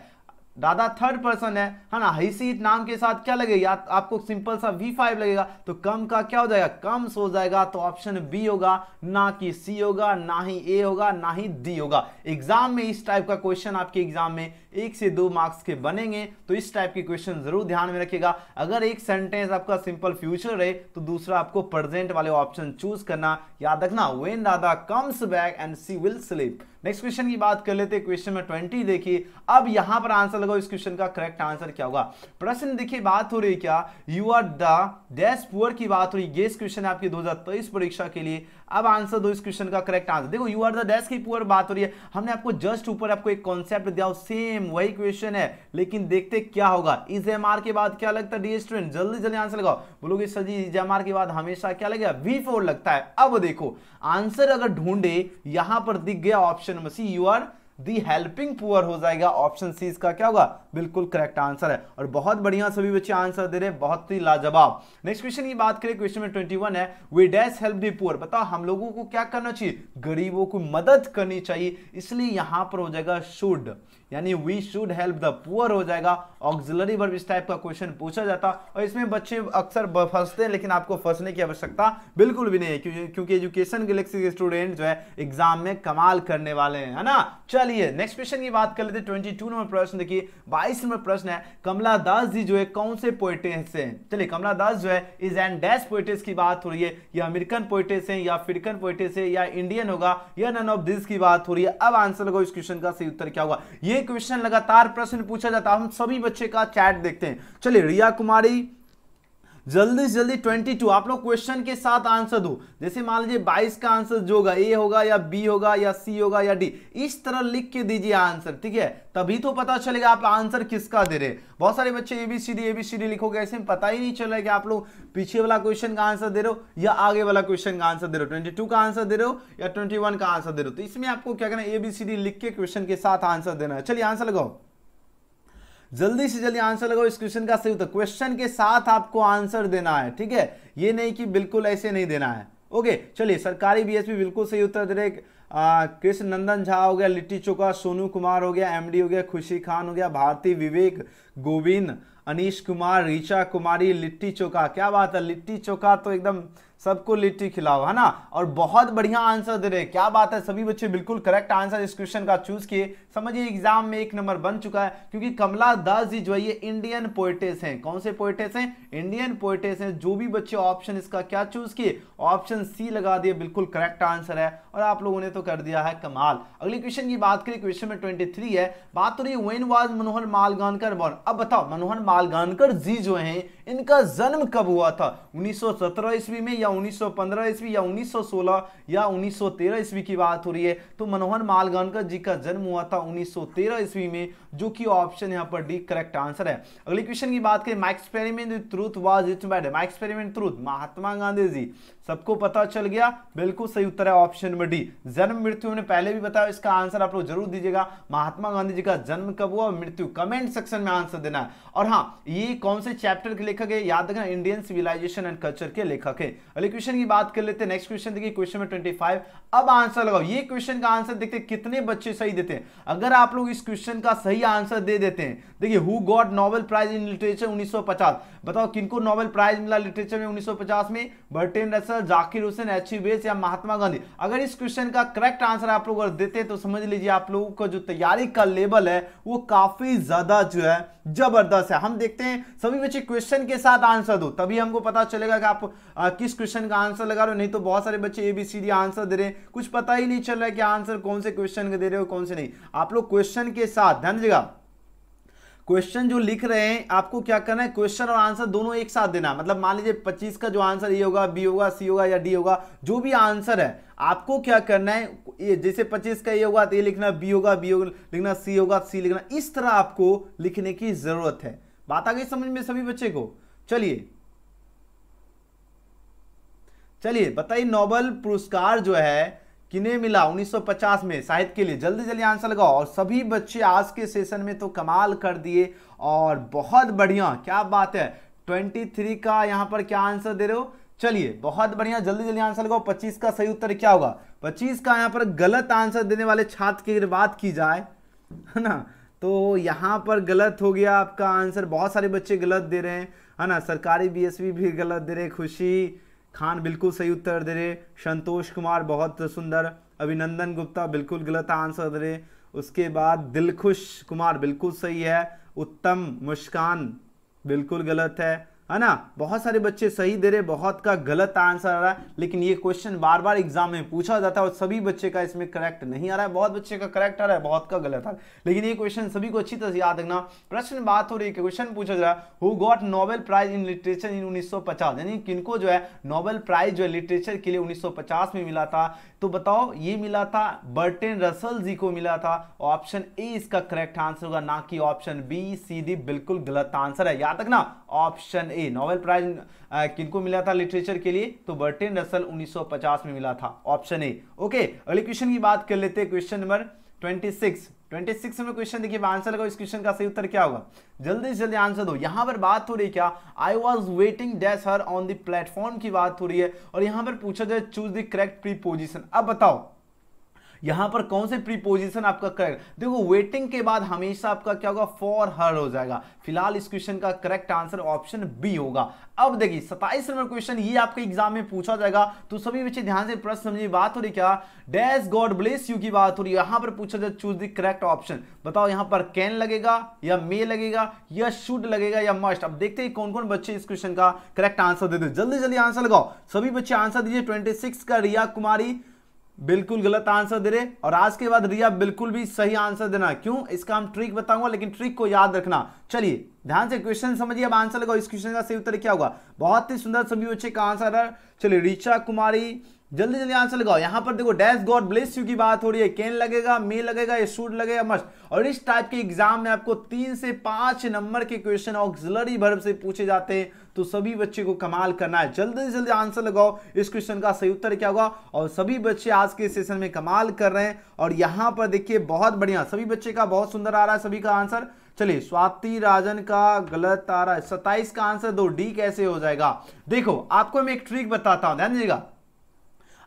राधा थर्ड पर्सन है ना, हैसीट नाम के साथ क्या लगेगा, आपको सिंपल सा V5 लगेगा, तो कम का क्या हो जाएगा, कम्स हो जाएगा। तो ऑप्शन बी होगा, ना कि सी होगा, ना ही ए होगा, ना ही डी होगा। एग्जाम में इस टाइप का क्वेश्चन आपके एग्जाम में 1 से 2 मार्क्स के बनेंगे, तो इस टाइप के क्वेश्चन जरूर ध्यान में रखिएगा। अगर एक सेंटेंस आपका सिंपल फ्यूचर रहे तो दूसरा आपको प्रेजेंट वाले ऑप्शन चूज करना, याद रखना, when Radha comes back and she will sleep. Next question की बात कर लेते हैं, क्वेश्चन में 20 देखिए। अब यहां पर आंसर लगाओ, इस क्वेश्चन का करेक्ट आंसर क्या होगा। प्रश्न देखिए, बात हो रही है क्या, you are the dash poor की बात हो रही है। ये क्वेश्चन है आपकी 2023 परीक्षा के लिए। अब आंसर दो इस क्वेश्चन का करेक्ट आंसर। देखो यू आर द डैश की पुअर बात हो रही है, हमने आपको जस्ट ऊपर आपको एक कॉन्सेप्ट दिया, सेम वही क्वेश्चन है, लेकिन देखते क्या होगा। इज एम आर के बाद क्या लगता है, डी स्टूडेंट, जल्दी जल्दी आंसर लगाओ। बोलोगे sir ji is am are के बाद हमेशा क्या लगेगा, V4 लगता है। अब देखो आंसर अगर ढूंढे, यहां पर दिख गया option number C, you are the helping poor हो जाएगा। ऑप्शन सी इसका क्या होगा, बिल्कुल करेक्ट आंसर है। और बहुत बढ़िया सभी बच्चे आंसर दे रहे हैं, बहुत ही लाजवाब। नेक्स्ट क्वेश्चन की बात करें, क्वेश्चन में 21 है, we dash help the poor. बताओ हम लोगों को क्या करना चाहिए, गरीबों को मदद करनी चाहिए, इसलिए यहां पर हो जाएगा शुड, यानी we should help the poor हो जाएगा। ऑक्सिलरी वर्ब इस टाइप का क्वेश्चन पूछा जाता, और इसमें बच्चे अक्सर फंसते हैं, लेकिन आपको फंसने की आवश्यकता बिल्कुल भी नहीं है, क्योंकि एजुकेशन गैलेक्सी के स्टूडेंट जो है एग्जाम में कमाल करने वाले हैं, है ना। चलिए नेक्स्ट क्वेश्चन की बात कर लेते हैं। 22 नंबर प्रश्न देखिए, 22 नंबर प्रश्न है, कमला दास जी जो है कौन से पोएटेस हैं। चलिए कमला दास जो है इज एंड डैश पोएटेस की बात हो रही है, या अमेरिकन पोएटेस है, या अफ्रीकन पोएटेस है, या इंडियन होगा, या नन ऑफ दिस की बात हो रही है। अब आंसर लगाओ, इस क्वेश्चन का सही उत्तर क्या होगा। ये क्वेश्चन लगातार प्रश्न पूछा जाता है, हम सभी बच्चे का चैट देखते हैं। चलिए रिया कुमारी जल्दी से जल्दी 22 आप लोग क्वेश्चन के साथ आंसर दो। जैसे मान लीजिए 22 का आंसर जो होगा, ए होगा या बी होगा या सी होगा या डी, इस तरह लिख के दीजिए आंसर, ठीक है, तभी तो पता चलेगा आप आंसर किसका दे रहे। बहुत सारे बच्चे एबीसीडी लिखोगे, ऐसे में पता ही नहीं चल रहा है कि आप लोग पीछे वाला क्वेश्चन का आंसर दे रहे हो या आगे वाला क्वेश्चन का आंसर दे रहे हो, 22 का आंसर दे रहे हो या 21 का आंसर दे रहे हो। तो इसमें आपको क्या करना है, एबीसीडी लिख के क्वेश्चन के साथ आंसर देना है। चलिए आंसर लगाओ, जल्दी से जल्दी आंसर लगाओ, इस क्वेश्चन का सही उत्तर, क्वेश्चन के साथ आपको आंसर देना है, ठीक है, ये नहीं कि बिल्कुल ऐसे नहीं देना है। ओके चलिए, सरकारी बीएसपी बिल्कुल सही उत्तर दे रहे। कृष्ण नंदन झा हो गया, लिट्टी चोखा, सोनू कुमार हो गया, एमडी हो गया, खुशी खान हो गया, भारती, विवेक, गोविंद, अनीश कुमार, ऋचा कुमारी, लिट्टी चोखा। क्या बात है, लिट्टी चोखा तो एकदम सबको लिट्टी खिलाओ, है ना। और बहुत बढ़िया आंसर दे रहे, क्या बात है, सभी बच्चे बिल्कुल करेक्ट आंसर इस क्वेश्चन का चूज किए। समझिए एग्जाम में 1 नंबर बन चुका है, क्योंकि कमला दास जी जो है ये इंडियन पोएटेस हैं। कौन से पोएटेस हैं, इंडियन पोएटेस हैं। जो भी बच्चे ऑप्शन इसका क्या चूज किए, ऑप्शन सी लगा दिए, बिल्कुल करेक्ट आंसर है, और आप लोगों ने तो कर दिया है कमाल। अगली क्वेश्चन की बात करें, क्वेश्चन में 23 है, बात हो रही है व्हेन वाज मनोहर मालगानकर बॉर्न। अब बताओ मनोहर मालगानकर जी जो हैं इनका जन्म कब हुआ था, 1917 ईस्वी में, या 1915 ईस्वी, या 1916, या 1913 ईस्वी की बात हो रही है। तो मनोहर मालगानकर जी का जन्म हुआ था 1913 ईस्वी में, जो कि ऑप्शन यहां पर डी करेक्ट आंसर है। अगली क्वेश्चन की बात करें, my experiment with truth was written by, my experiment truth Mahatma Gandhi ji, सबको पता चल गया, बिल्कुल सही उत्तर है ऑप्शन नंबर डी। जन्म मृत्यु हमने पहले भी बताया, इसका आंसर आप लोग जरूर दीजिएगा। महात्मा गांधी जी का जन्म कब हुआ, मृत्यु, कमेंट सेक्शन में आंसर देना है। और हाँ, ये कौन से चैप्टर के लेखक है, याद रखना, इंडियन सिविलाइजेशन एंड कल्चर के लेखक है। अगले क्वेश्चन की बात कर लेते हैं। नेक्स्ट क्वेश्चन देखिए, क्वेश्चन में 25। अब आंसर लगाओ, ये क्वेश्चन का आंसर देखते कितने बच्चे सही देते हैं। अगर आप लोग इस क्वेश्चन का सही आंसर दे देते हैं, देखिए who got Nobel prize in literature 1950, बताओ किनको नोबेल प्राइज मिला लिटरेचर में 1950 में, Burton Russell, Zakir Hussain, H base, या महात्मा गांधी। अगर इस क्वेश्चन का करेक्ट आंसर आप लोग अगर देते हैं तो समझ लीजिए आप लोगों का जो तैयारी का लेवल है वो काफी ज्यादा जो है जबरदस्त है। हम देखते हैं सभी बच्चे क्वेश्चन के साथ आंसर दो, तभी हमको पता चलेगा कि आप किस क्वेश्चन का आंसर लगा रहे हो। नहीं तो बहुत सारे बच्चे एबीसीडी आंसर दे रहे हैं, कुछ पता ही नहीं चल रहा है कि आंसर कौन से क्वेश्चन के दे रहे हो कौन से नहीं। आप लोग क्वेश्चन के साथ ध्यान दीजिएगा, क्वेश्चन जो लिख रहे हैं आपको क्या करना है, क्वेश्चन और आंसर दोनों एक साथ देना। मतलब मान लीजिए 25 का जो आंसर ये होगा, बी होगा, सी होगा या डी होगा, जो भी आंसर है आपको क्या करना है, ये जैसे 25 का ये होगा तो ये लिखना, बी होगा बी होगा लिखना, सी होगा सी लिखना, इस तरह आपको लिखने की जरूरत है। बात आ गई समझ में सभी बच्चे को? चलिए बताइए, नोबेल पुरस्कार जो है किन्हें मिला 1950 में साहित्य के लिए? जल्दी जल्दी आंसर लगाओ। और सभी बच्चे आज के सेशन में तो कमाल कर दिए और बहुत बढ़िया, क्या बात है। 23 का यहां पर क्या आंसर दे रहे हो? चलिए बहुत बढ़िया, जल्दी जल्दी आंसर लगाओ। 25 का सही उत्तर क्या होगा? 25 का यहां पर गलत आंसर देने वाले छात्र की अगर बात की जाए, है ना, तो यहां पर गलत हो गया आपका आंसर। बहुत सारे बच्चे गलत दे रहे हैं, है ना। सरकारी बीएसवी भी गलत दे रहे। खुशी खान बिल्कुल सही उत्तर दे रहे। संतोष कुमार बहुत सुंदर। अभिनंदन गुप्ता बिल्कुल गलत आंसर दे रहे। उसके बाद दिलखुश कुमार बिल्कुल सही है। उत्तम मुस्कान बिल्कुल गलत है ना। बहुत सारे बच्चे सही दे रहे, बहुत का गलत आंसर आ रहा है। लेकिन ये क्वेश्चन बार बार एग्जाम में पूछा जाता है और सभी बच्चे का इसमें करेक्ट नहीं आ रहा है। बहुत बच्चे का करेक्ट आ रहा है, बहुत का गलत आ रहा है। लेकिन ये क्वेश्चन सभी को अच्छी तरह से याद रखना। प्रश्न बात हो रही है, क्वेश्चन पूछा जा रहा है, who got Nobel prize in literature in 1950, यानी किनको जो है नोबेल प्राइज जो है लिटरेचर के लिए 1950 में मिला था। तो बताओ, ये मिला था बर्टन रसल जी को मिला था। ऑप्शन ए इसका करेक्ट आंसर होगा, ना कि ऑप्शन बी सी डी बिल्कुल गलत आंसर है। याद रखना ऑप्शन ए। नोबेल प्राइज किनको मिला था लिटरेचर के लिए? तो बर्टन रसल 1950 में मिला था, ऑप्शन ए। ओके, अगले क्वेश्चन की बात कर लेते हैं। क्वेश्चन नंबर 26 में क्वेश्चन देखिए, आंसर लगाओ। इस क्वेश्चन का सही उत्तर क्या होगा? जल्दी से जल्दी आंसर दो। यहां पर बात हो रही है क्या? I was waiting dash her on the platform की बात हो रही है। और यहां पर पूछा जाए चूज द करेक्ट प्रीपोजिशन। अब बताओ यहां पर कौन से प्रीपोजिशन आपका करेक्ट? देखो, वेटिंग के बाद हमेशा आपका क्या होगा? फॉर हर हो जाएगा। फिलहाल इस क्वेश्चन का करेक्ट आंसर ऑप्शन बी होगा। अब देखिए 27 नंबर क्वेश्चन, ये आपके एग्जाम में पूछा जाएगा, तो सभी बच्चे ध्यान से प्रश्न समझिए। बात हो रही क्या? डैश गॉड ब्लेस यू की बात हो रही है। यहां पर पूछा जाए चूज द करेक्ट ऑप्शन। बताओ यहां पर कैन लगेगा या मे लगेगा या शुड लगेगा या मस्ट? अब देखते हैं कौन कौन बच्चे इस क्वेश्चन का करेक्ट आंसर दे दो। जल्दी जल्दी आंसर लगाओ, सभी बच्चे आंसर दीजिए। 26 का रिया कुमारी बिल्कुल गलत आंसर दे रहे। और आज के बाद रिया बिल्कुल भी सही आंसर देना। क्यों? इसका हम ट्रिक बताऊंगा, लेकिन ट्रिक को याद रखना। चलिए ध्यान से क्वेश्चन समझिए, अब आंसर लगाओ। इस क्वेश्चन का सही उत्तर क्या होगा? बहुत ही सुंदर सभी बच्चे का आंसर है। चलिए ऋचा कुमारी जल्दी जल्दी आंसर लगाओ। यहां पर देखो डैश गॉड ब्लेस यू की बात हो रही है। कैन लगेगा, मे लगेगा या शुड लगेगा, मस्ट? और इस टाइप के एग्जाम में आपको 3 से 5 नंबर के क्वेश्चन ऑक्सिलरी वर्ब से पूछे जाते हैं। तो सभी बच्चे को कमाल करना है। जल्दी से जल्दी आंसर लगाओ। इस क्वेश्चन का सही उत्तर क्या होगा? और सभी बच्चे आज के सेशन में कमाल कर रहे हैं। और यहां पर देखिए बहुत बढ़िया, सभी बच्चे का बहुत सुंदर आ रहा है सभी का आंसर। चलिए स्वाति राजन का गलत आ रहा है। 27 का आंसर दो, डी कैसे हो जाएगा? देखो आपको मैं एक ट्रिक बताता हूं, ध्यान दीजिएगा।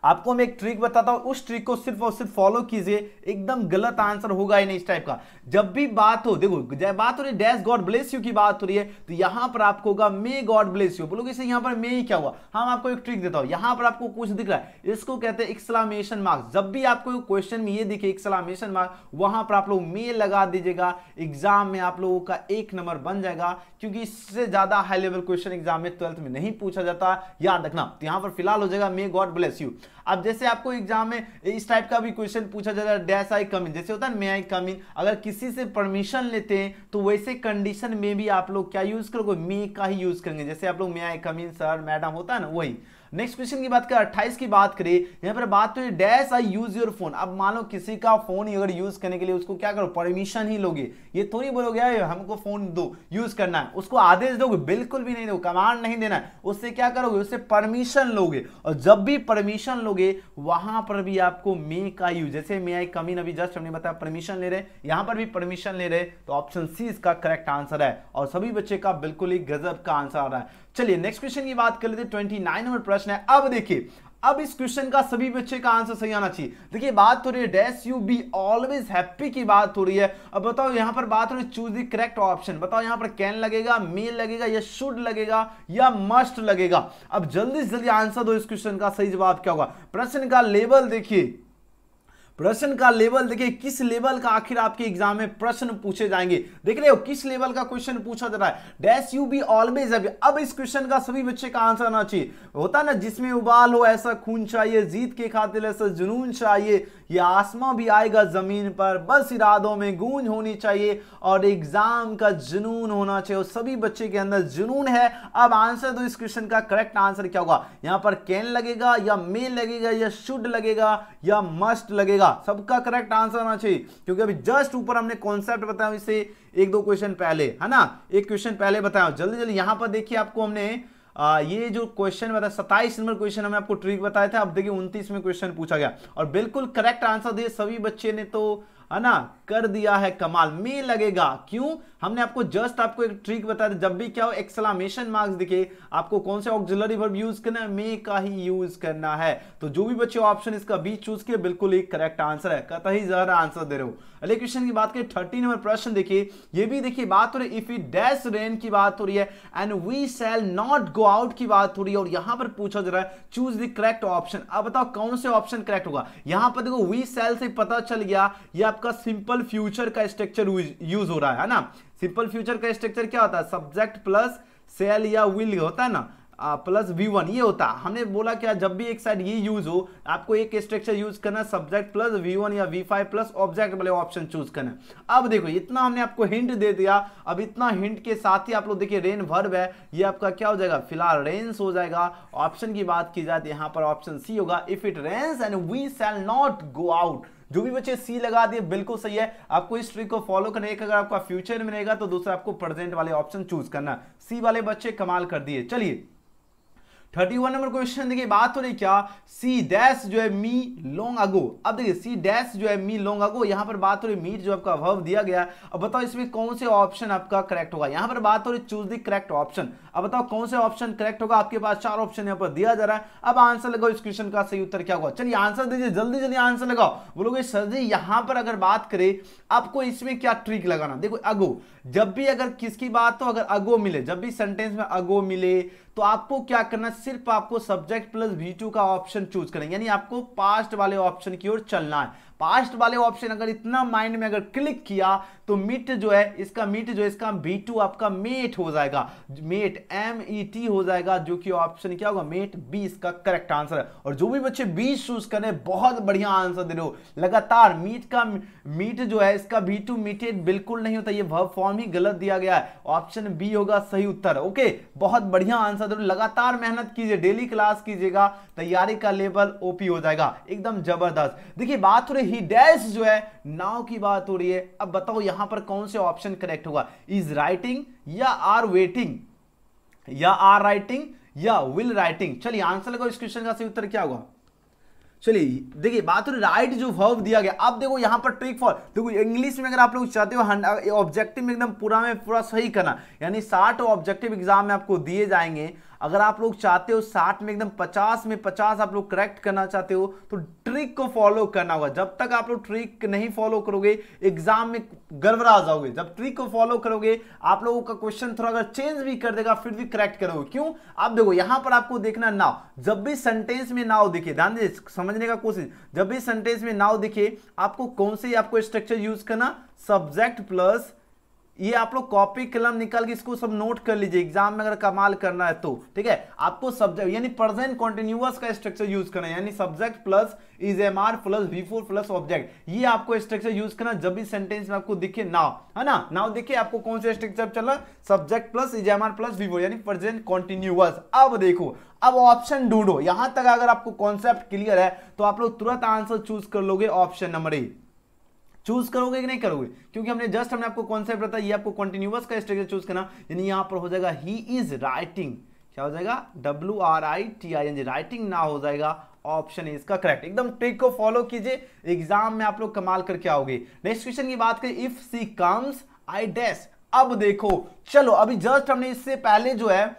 आपको मैं एक ट्रिक बताता हूं, उस ट्रिक को सिर्फ और सिर्फ फॉलो कीजिए, एकदम गलत आंसर होगा ही नहीं इस टाइप का। जब भी बात हो, देखो जब बात हो रही है डैश गॉड ब्लेस यू की बात हो रही है, तो यहां पर आपको होगा मे गॉड ब्लेस यू। बोलोगे इसे यहां पर मे ही क्या हुआ? हाँ, आपको एक ट्रिक देता हूं। यहां पर आपको कुछ दिख रहा है, इसको कहते हैं एक्सक्लेमेशन मार्क। जब भी आपको क्वेश्चन में ये दिखे एक्सक्लेमेशन मार्क, वहां पर आप लोग मे लगा दीजिएगा। एग्जाम में आप लोगों का 1 नंबर बन जाएगा, क्योंकि इससे ज्यादा हाई लेवल क्वेश्चन एग्जाम में 12th में नहीं पूछा जाता, याद रखना। तो यहां पर फिलहाल हो जाएगा मे गॉड ब्लेस यू। अब जैसे आपको एग्जाम में इस टाइप का भी क्वेश्चन पूछा जाता है, डैश आई कम इन, जैसे होता है मे आई कम इन। अगर किसी से परमिशन लेते हैं तो वैसे कंडीशन में भी आप लोग क्या यूज करोगे? मे का ही यूज करेंगे। जैसे आप लोग मे आई कम इन सर मैडम होता है ना, वही। नेक्स्ट क्वेश्चन की बात करें, 28 की बात करें, यहां पर बात तो है dash I use your phone. अब मान लो किसी का फोन अगर यूज करने के लिए उसको क्या करो? परमिशन ही लोगे। ये थोड़ी बोलोगे हमको फोन दो यूज करना है, उसको आदेश दोगे? बिल्कुल भी नहीं दोगे, कमांड नहीं देना है। उससे क्या करोगे? उससे परमिशन लोगे। और जब भी परमिशन लोगे वहां पर भी आपको मे का यूज, जैसे मे आई कम इन, अभी जस्ट हमने बताया परमिशन ले रहे, यहां पर भी परमिशन ले रहे, तो ऑप्शन सी इसका करेक्ट आंसर है। और सभी बच्चे का बिल्कुल ही गजब का आंसर आ रहा है। चलिए नेक्स्ट क्वेश्चन की बात कर लेते हैं। 29 नंबर प्रश्न है। अब देखिए, अब इस क्वेश्चन का सभी बच्चे का आंसर सही आना चाहिए। देखिए बात हो रही है dash you be always happy की बात हो रही है। अब बताओ यहां पर बात हो रही है चूज द करेक्ट ऑप्शन। बताओ यहां पर कैन लगेगा, मे लगेगा या शुड लगेगा या मस्ट लगेगा? अब जल्दी से जल्दी आंसर दो। इस क्वेश्चन का सही जवाब क्या होगा? प्रश्न का लेवल देखिए, प्रश्न का लेवल देखिए, किस लेवल का आखिर आपके एग्जाम में प्रश्न पूछे जाएंगे। देख रहे हो किस लेवल का क्वेश्चन पूछा जा रहा है? Dash you be always happy. अब इस क्वेश्चन का सभी बच्चे का आंसर आना चाहिए। होता ना, जिसमें उबाल हो ऐसा खून चाहिए, जीत के खातिर ऐसा जुनून चाहिए, ये आसमां भी आएगा जमीन पर, बस इरादों में गूंज होनी चाहिए और एग्जाम का जुनून होना चाहिए। और सभी बच्चे के अंदर जुनून है। अब आंसर दो इस क्वेश्चन का। करेक्ट आंसर क्या होगा? यहां पर कैन लगेगा या मे लगेगा या शुड लगेगा या मस्ट लगेगा? सबका करेक्ट आंसर होना चाहिए, क्योंकि अभी जस्ट ऊपर हमने कॉन्सेप्ट बताया इससे एक दो क्वेश्चन पहले, है ना, एक क्वेश्चन पहले बताया। जल्दी जल्दी यहां पर देखिए, आपको हमने ये जो क्वेश्चन बताया 27 नंबर क्वेश्चन हमने आपको ट्रिक बताया था। अब देखिए 29वें क्वेश्चन पूछा गया और बिल्कुल करेक्ट आंसर दिए सभी बच्चे ने, तो है ना, कर दिया है कमाल। में लगेगा क्यों? हमने आपको जस्ट आपको एक ट्रिक बताया था, जब भी क्या हो एक्सक्लेमेशन मार्क्स दिखे आपको कौन से ऑक्सिलरी वर्ब यूज करना है? मे का ही यूज करना है। तो जो भी बच्चे ऑप्शन इसका बी चूज किए बिल्कुल एक करेक्ट आंसर है। कतई जरा आंसर दे रहे हो। अगले क्वेश्चन की बात करें 30 नंबर प्रश्न देखिए, ये भी देखिए बात हो रही है इफ इट डैश रेन की बात हो रही है and we shall not go out की बात हो रही है और यहां पर पूछा जा रहा है चूज द करेक्ट ऑप्शन। अब बताओ कौन से ऑप्शन करेक्ट होगा? यहां पर देखो वी शैल से पता चल गया ये आपका सिंपल फ्यूचर का स्ट्रक्चर यूज हो रहा है ना। सिंपल फ्यूचर का स्ट्रक्चर क्या होता है? सब्जेक्ट प्लस शैल या विल होता है ना, प्लस V1 ये होता है। हमने बोला क्या, जब भी एक साइड ये यूज हो आपको एक स्ट्रक्चर यूज करना, सब्जेक्ट प्लस V1 या V5 प्लस ऑब्जेक्ट वाले ऑप्शन चूज करना। अब देखो इतना हमने आपको हिंट दे दिया। अब इतना हिंट के साथ ही आप लोग देखिए रेन वर्ब है, ये आपका क्या हो जाएगा? फिलहाल रेन्स हो जाएगा। ऑप्शन की बात की जाए तो यहाँ पर ऑप्शन सी होगा, if it rains and we shall not go out. जो भी बच्चे सी लगा दिए बिल्कुल सही है। आपको इस ट्रिक को फॉलो करना है। एक अगर आपका फ्यूचर में रहेगा तो दूसरा आपको प्रेजेंट वाले ऑप्शन चूज करना। सी वाले बच्चे कमाल कर दिए। चलिए 31 नंबर क्वेश्चन देखिए, बात हो रही क्या? सी डैश जो है मी लॉन्ग अगो। अब देखिए सी डैश जो है मी लॉन्ग अगो, यहां पर बात हो रही मीट जो आपका वर्ब दिया गया। अब बताओ इसमें कौन से ऑप्शन आपका करेक्ट होगा? यहां पर बात हो रही चूज द करेक्ट ऑप्शन। अब बताओ कौन से ऑप्शन करेक्ट होगा? आपके पास 4 ऑप्शन यहां पर दिया जा रहा है। अब आंसर लगाओ इस क्वेश्चन का सही उत्तर क्या होगा? चलिए आंसर दीजिए, जल्दी जल्दी आंसर लगाओ। बोलोगे सर जी यहां पर अगर बात करें आपको इसमें क्या ट्रिक लगाना? देखो अगो, जब भी अगर किसकी बात हो, अगर अगो मिले, जब भी सेंटेंस में अगो मिले तो आपको क्या करना? सिर्फ आपको सब्जेक्ट प्लस V2 का ऑप्शन चूज करें, यानी आपको पास्ट वाले ऑप्शन की ओर चलना है। पास्ट वाले ऑप्शन अगर इतना माइंड में अगर क्लिक किया तो मीट जो है इसका V2 आपका मेट हो जाएगा, मेट MET हो जाएगा, जो कि ऑप्शन क्या होगा? मेट बी इसका करेक्ट आंसर है। और जो भी बच्चे 20 चूज करें बहुत बढ़िया आंसर दे रहे हो लगातार। मीट जो है इसका V2 मीटेड बिल्कुल नहीं होता, ये वर्ब फॉर्म ही गलत दिया गया है। ऑप्शन बी होगा सही उत्तर। ओके, बहुत बढ़िया आंसर दे रहे हो। लगातार मेहनत कीजिए, डेली क्लास कीजिएगा, तैयारी का लेवल ओपी हो जाएगा एकदम जबरदस्त। देखिए बात हो रही ही डैश जो है नाउ की बात हो रही है। अब बताओ यहां पर कौन से ऑप्शन करेक्ट होगा? इज राइटिंग या आर वेटिंग या आर राइटिंग या विल राइटिंग? चलिए आंसर लगाओ इस क्वेश्चन का सही उत्तर क्या होगा? चलिए देखिए बात हो रही राइट जो वर्ब दिया गया। अब देखो यहां पर ट्रिक फॉर, देखो इंग्लिश में अगर आप लोग चाहते हो ऑब्जेक्टिव में एकदम पूरा में पूरा सही करना, यानी 60 ऑब्जेक्टिव एग्जाम में आपको दिए जाएंगे। अगर आप लोग चाहते हो 60 में एकदम 50 में 50 आप लोग करेक्ट करना चाहते हो तो ट्रिक को फॉलो करना होगा। जब तक आप लोग ट्रिक नहीं फॉलो करोगे एग्जाम में गड़बड़ा जाओगे। जब ट्रिक को फॉलो करोगे आप लोगों का क्वेश्चन थोड़ा अगर चेंज भी कर देगा फिर भी करेक्ट करोगे। क्यों? आप देखो यहां पर आपको देखना नाउ, जब भी सेंटेंस में नाउ दिखे, ध्यान दीजिए समझने का कोशिश, जब भी सेंटेंस में नाउ दिखे आपको कौन से आपको स्ट्रक्चर यूज करना? सब्जेक्ट प्लस, ये आप लोग कॉपी कलम निकाल के इसको सब नोट कर लीजिए, एग्जाम में अगर कमाल करना है तो ठीक है। आपको सब्जेक्ट यानी प्रेजेंट कॉन्टिन्यूअस का स्ट्रक्चर यूज करना है, यानी subject plus is MR plus V4 plus object, ये आपको स्ट्रक्चर यूज करना जब भी सेंटेंस में आपको दिखे नाउ, है ना। नाउ देखिए आपको कौन से स्ट्रक्चर चला? Subject plus is MR plus V4 यानी प्रेजेंट कॉन्टिन्यूअस। अब देखो अब ऑप्शन ढूंढो। यहां तक अगर आपको कॉन्सेप्ट क्लियर है तो आप लोग तुरंत आंसर चूज कर लोगे ऑप्शन नंबर ए। चूज करोगे कि नहीं करोगे? क्योंकि हमने आपको कॉन्सेप्ट बताया, ये आपको कंटीन्यूअस का स्ट्रक्चर चूज करना, यानी यहां पर हो जाएगा ही इज राइटिंग, क्या हो जाएगा? WRITING, राइटिंग ना हो जाएगा। ऑप्शन इज का करेक्ट। एकदम ट्रिक को फॉलो कीजिए, एग्जाम में आप लोग कमाल करके आओगे। नेक्स्ट क्वेश्चन की बात करें, if she comes I dash. अब देखो चलो अभी जस्ट हमने इससे पहले जो है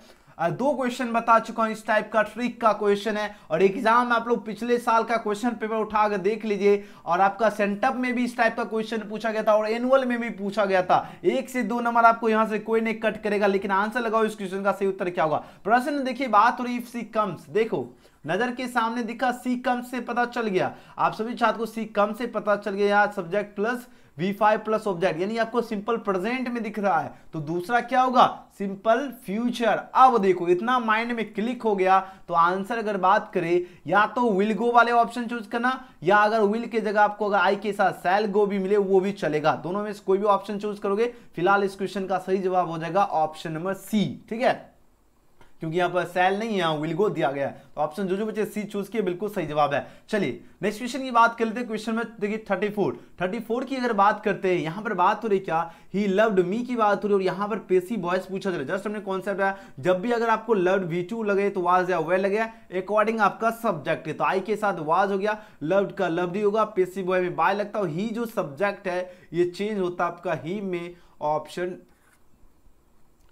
2 क्वेश्चन बता चुका हूं, इस टाइप का ट्रिक का क्वेश्चन है। और एग्जाम में आप लोग पिछले साल का क्वेश्चन पेपर उठाकर देख लीजिए, और आपका सेंटअप में भी इस टाइप का क्वेश्चन पूछा गया था और एनुअल में भी पूछा गया था। 1 से 2 नंबर आपको यहां से कोई नहीं कट करेगा, लेकिन आंसर लगाओ इस क्वेश्चन का सही उत्तर क्या होगा। प्रश्न देखिए बात हो रही इफ सी कम्स, देखो नजर के सामने दिखा, सी कम से पता चल गया, आप सभी छात्र को सी कम से पता चल गया, subject plus V5 plus object, यानी आपको सिंपल प्रेजेंट में दिख रहा है। तो दूसरा क्या होगा, सिंपल फ्यूचर। अब देखो इतना माइंड में क्लिक हो गया, तो आंसर अगर बात करें, या तो विल गो वाले ऑप्शन चूज करना, या अगर विल के जगह आपको अगर आई के साथ शैल गो भी मिले वो भी चलेगा, दोनों में से कोई भी ऑप्शन चूज करोगे। फिलहाल इस क्वेश्चन का सही जवाब हो जाएगा ऑप्शन नंबर सी, ठीक है, क्योंकि यहाँ पर सेल नहीं है, यहाँ विल गो दिया गया है। तो ऑप्शन जो बच्चे सी चूज किए बिल्कुल सही जवाब है। चलिए नेक्स्ट क्वेश्चन की बात कर लेते हैं। क्वेश्चन में देखिए 34 की अगर बात करते हैं, यहाँ पर बात हो रही क्या, ही लव्ड मी की बात हो रही है, और यहाँ पर पेसिव वॉइस पूछा जा रहा है। जस्ट हमने कॉन्सेप्ट है, जब भी अगर आपको लव्ड V2 लगे तो वाज या वेल लगे, अकॉर्डिंग आपका सब्जेक्ट है, तो आई के साथ वाज हो गया, लव्ड का लव्ड ही होगा, पेसिव वॉइस में बाय लगता है, ही जो सब्जेक्ट है ये चेंज होता है आपका ही में। ऑप्शन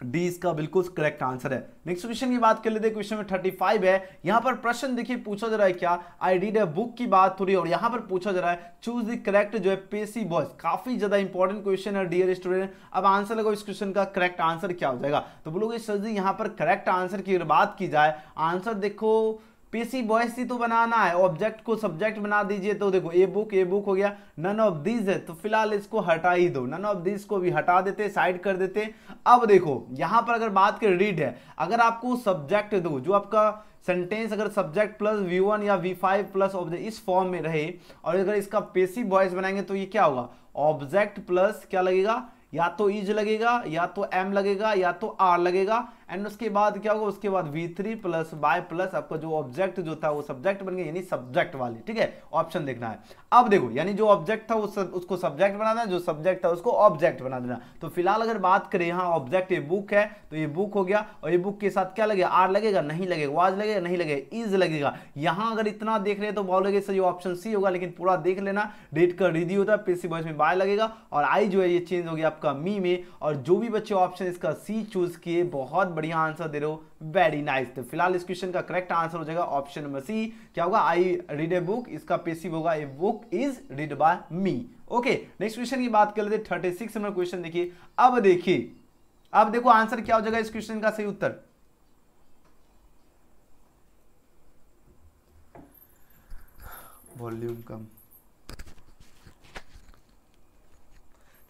डी इसका बिल्कुल करेक्ट आंसर है। नेक्स्ट क्वेश्चन की बात कर लेते हैं। क्वेश्चन में 35 है, यहां पर प्रश्न देखिए पूछा जा रहा है क्या, आई रीड अ बुक की बात हो रही है, और यहां पर पूछा जा रहा है चूज द करेक्ट जो है पेसिव वॉइस। काफी ज्यादा इंपॉर्टेंट क्वेश्चन है डियर स्टूडेंट। अब आंसर लगाओ, इस क्वेश्चन का करेक्ट आंसर क्या हो जाएगा। तो बोलोगे सर जी यहां पर करेक्ट आंसर की अगर बात की जाए, आंसर देखो पेसिव वॉइस ही तो बनाना है, ऑब्जेक्ट को सब्जेक्ट बना दीजिए। तो देखो ए बुक हो गया, नन ऑफ दीज है, तो फिलहाल इसको हटा ही दो, नन ऑफ दीज को भी हटा देते, साइड कर देते। अब देखो यहां पर अगर बात करें रीड है, अगर आपको सब्जेक्ट दो, जो आपका सेंटेंस अगर सब्जेक्ट प्लस V1 या V5 प्लस ऑब्जेक्ट इस फॉर्म में रहे, और अगर इसका पेसिव वॉइस बनाएंगे तो ये क्या होगा, ऑब्जेक्ट प्लस क्या लगेगा, या तो इज लगेगा, या तो एम लगेगा, या तो आर लगेगा, एंड उसके बाद क्या होगा, उसके बाद V3 प्लस बाय प्लस आपका जो ऑब्जेक्ट जो था वो सब्जेक्ट बन गया, यानी सब्जेक्ट वाले, ठीक है, ऑप्शन देखना है। अब देखो यानी जो ऑब्जेक्ट था उसको सब्जेक्ट बना देना, जो सब्जेक्ट था उसको ऑब्जेक्ट बना देना। तो फिलहाल अगर बात करें यहाँ ऑब्जेक्ट ये बुक है, तो ये बुक हो गया, और ये बुक के साथ क्या लगेगा, आर लगेगा, नहीं लगेगा, वाज लगेगा, नहीं लगेगा, इज लगेगा। यहाँ अगर इतना देख रहे तो बोलोगे सर ये ऑप्शन सी होगा, लेकिन पूरा देख लेना, डेट का रिदी होता है, पेसिव वॉइस में बाय लगेगा, और आई जो है ये चेंज हो गया आपका मी में। और जो भी बच्चे ऑप्शन इसका सी चूज किए बहुत बढ़िया आंसर दे रहे हो, वेरी नाइस। तो फिलहाल इस क्वेश्चन का करेक्ट आंसर हो जाएगा ऑप्शन नंबर सी, क्या होगा, आई रीड ए बुक, इसका पेसिव होगा a book is read by me. Okay next question की बात कर लेते हैं। 36 नंबर क्वेश्चन देखिए। अब देखिए, अब देखो आंसर क्या हो जाएगा इस क्वेश्चन का सही उत्तर, वॉल्यूम कम,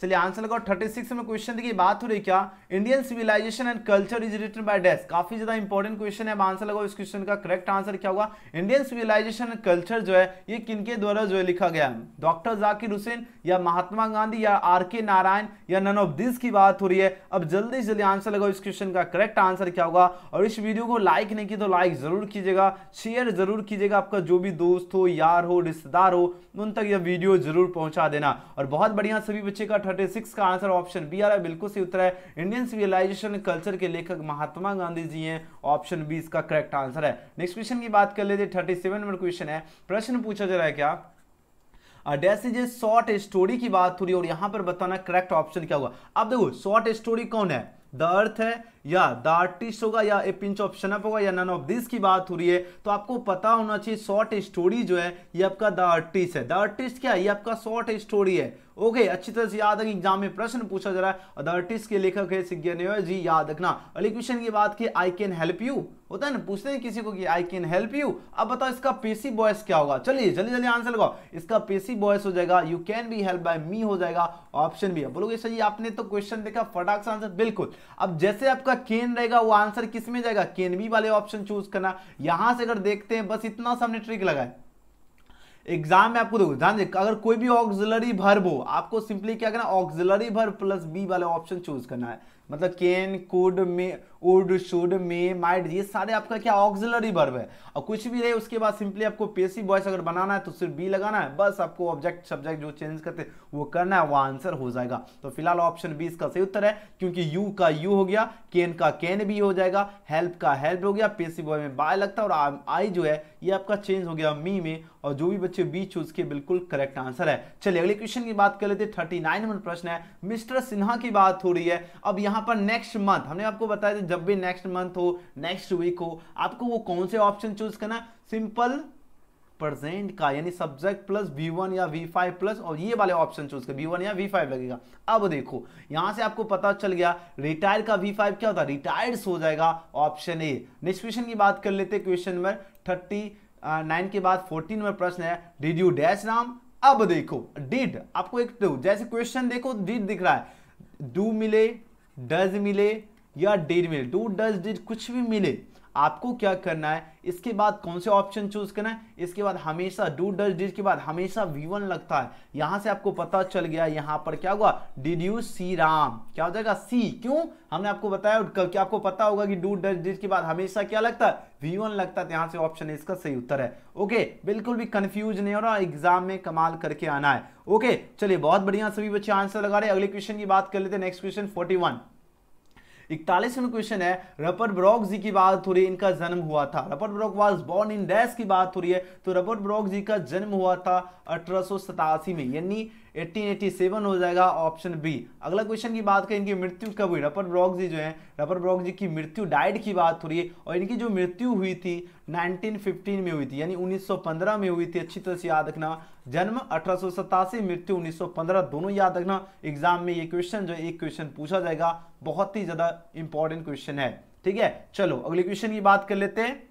चलिए आंसर लगाओ। 36 में क्वेश्चन देखिए, बात हो रही क्या, Indian civilization and culture is written by dash. काफी ज्यादा इंपॉर्टेंट क्वेश्चन है। अब आंसर लगाओ, इस क्वेश्चन का करेक्ट आंसर क्या होगा, इंडियन सिविलाइजेशन एंड कल्चर जो है ये किनके द्वारा जो है लिखा गया है, डॉक्टर जाकिर हुसैन या महात्मा गांधी या आर.के. नारायण या नन ऑफ दिस की बात हो रही है। अब जल्दी से जल्दी आंसर लगाओ, इस क्वेश्चन का करेक्ट आंसर क्या होगा। और इस वीडियो को लाइक नहीं की तो लाइक जरूर कीजिएगा, शेयर जरूर कीजिएगा, आपका जो भी दोस्त हो, यार हो, रिश्तेदार हो, उन तक यह वीडियो जरूर पहुंचा देना। और बहुत बढ़िया सभी बच्चे का 36 का आंसर ऑप्शन बी आ रहा है, बिल्कुल सही उत्तर है। इंडियन सिविलाइजेशन कल्चर के लेखक महात्मा गांधी जी हैं, ऑप्शन बी इसका करेक्ट आंसर है। नेक्स्ट क्वेश्चन की बात कर लेते हैं। 37 नंबर क्वेश्चन है, प्रश्न पूछा जा रहा है क्या, dash is a short story की बात हो रही है, और यहां पर बताना करेक्ट ऑप्शन क्या होगा। अब देखो शॉर्ट स्टोरी कौन है, द अर्थ है, या द आर्टिस्ट होगा, या ए पिंच ऑफ शनअप होगा, या नन ऑफ दिस की बात हो रही है। तो आपको पता होना चाहिए शॉर्ट स्टोरी जो है ये आपका द आर्टिस्ट है। द आर्टिस्ट क्या है, ये आपका शॉर्ट स्टोरी है। ओके अच्छी तरह से याद है कि एग्जाम में प्रश्न पूछा जा रहा है, और द आर्टिस्ट के लेखक है सिग्नेचर जी, याद रखना। अगले क्वेश्चन की बात की, आई कैन हेल्प यू होता है ना, पूछते हैं किसी को कि आई कैन हेल्प यू। अब बताओ इसका पेसिव वॉइस क्या होगा, चलिए जल्दी जल्दी आंसर लगाओ। इसका पेसिव वॉइस हो जाएगा you can be help by me हो जाएगा, ऑप्शन बी। बोलोगे सर आपने तो क्वेश्चन देखा फटाक से आंसर, बिल्कुल। अब जैसे आपका कैन रहेगा वो आंसर किस में जाएगा, कैन बी वाले ऑप्शन चूज करना। यहां से अगर देखते हैं, बस इतना सा हमने ट्रिक लगाया, एग्जाम में आपको देखो ध्यान दे, अगर कोई भी ऑक्सिलरी वर्ब हो, आपको सिंपली क्या करना, ऑक्सिलरी वर्ब प्लस बी वाला ऑप्शन चूज करना है। मतलब can, could, may, would, should, may, might, ये सारे आपका क्या ऑक्सिलरी वर्ब है। और कुछ भी रहे उसके बाद सिंपली आपको पेसिव वॉइस अगर बनाना है तो सिर्फ बी लगाना है, बस आपको ऑब्जेक्ट सब्जेक्ट जो चेंज करते हैं वो करना है, वो आंसर हो जाएगा। तो फिलहाल ऑप्शन बी इसका सही उत्तर है, क्योंकि यू का यू हो गया, कैन का कैन भी हो जाएगा, हेल्प का हेल्प हो गया, पेसिव वॉइस में बाय लगता है, और आई जो है ये आपका चेंज हो गया मी में। और जो भी बच्चे बी चूज किए बिल्कुल करेक्ट आंसर है। चलिए अगले क्वेश्चन की बात कर लेते हैं। 39 नंबर प्रश्न है, मिस्टर सिन्हा की बात हो रही है। अब यहां पर नेक्स्ट मंथ हमने आपको बताया था, जब भी नेक्स्ट मंथ हो, नेक्स्ट वीक हो, आपको वो कौन से ऑप्शन चूज करना, सिंपल प्रेजेंट का, यानी सब्जेक्ट प्लस V1 या V5 प्लस, और ये वाले ऑप्शन चूज कर, V1 या V5 लगेगा। अब देखो यहां से आपको पता चल गया रिटायर का V5 क्या होता है, रिटायर्ड हो जाएगा, ऑप्शन ए। नेक्स्ट क्वेश्चन की बात कर लेते हैं, क्वेश्चन नंबर 39 के बाद 14 नंबर प्रश्न है, डिड यू डैश राम। अब देखो डिड, आपको एक जैसे क्वेश्चन देखो डिड दिख रहा है, डू मिले, डज मिले या डिड मिले, डू डज डिड कुछ भी मिले, आपको क्या करना है, इसके बाद कौन से ऑप्शन चूज करना है, इसके बाद हमेशा डू डज डिड के बाद हमेशा V1 लगता है। यहां से आपको पता चल गया यहां पर क्या हुआ, डिड यू सी राम, क्या हो जाएगा सी। क्यों, हमने आपको बताया कि आपको पता होगा कि डू डज डिड के बाद हमेशा क्या लगता है, V1 लगता है, तो यहां से ऑप्शन इसका सही उत्तर है। ओके, बिल्कुल भी कंफ्यूज नहीं हो रहा, एग्जाम में कमाल करके आना है। ओके चलिए, बहुत बढ़िया, सभी बच्चे आंसर लगा रहे। अगले क्वेश्चन की बात कर लेते हैं, नेक्स्ट क्वेश्चन 41, 41वां क्वेश्चन है, रपर्ट ब्रॉक जी की बात हो रही है, इनका जन्म हुआ था, Rupert Brooke was born in dash की बात हो रही है, तो रपर्ट ब्रॉक जी का जन्म हुआ था 1887 में, यानी 1887 हो जाएगा, ऑप्शन बी। अगला क्वेश्चन की बात करें, इनकी मृत्यु कब हुई, रपर्ट ब्रॉक जी जो है, रपर्ट ब्रॉक जी की मृत्यु डाइड की बात हो रही है, और इनकी जो मृत्यु हुई थी 1915 में हुई थी, यानी 1915 में हुई थी, अच्छी तरह से याद रखना, जन्म 1887, मृत्यु 1915, दोनों याद रखना। एग्जाम में ये क्वेश्चन जो एक क्वेश्चन पूछा जाएगा, बहुत ही ज्यादा इंपॉर्टेंट क्वेश्चन है। ठीक है, चलो अगले क्वेश्चन की बात कर लेते हैं,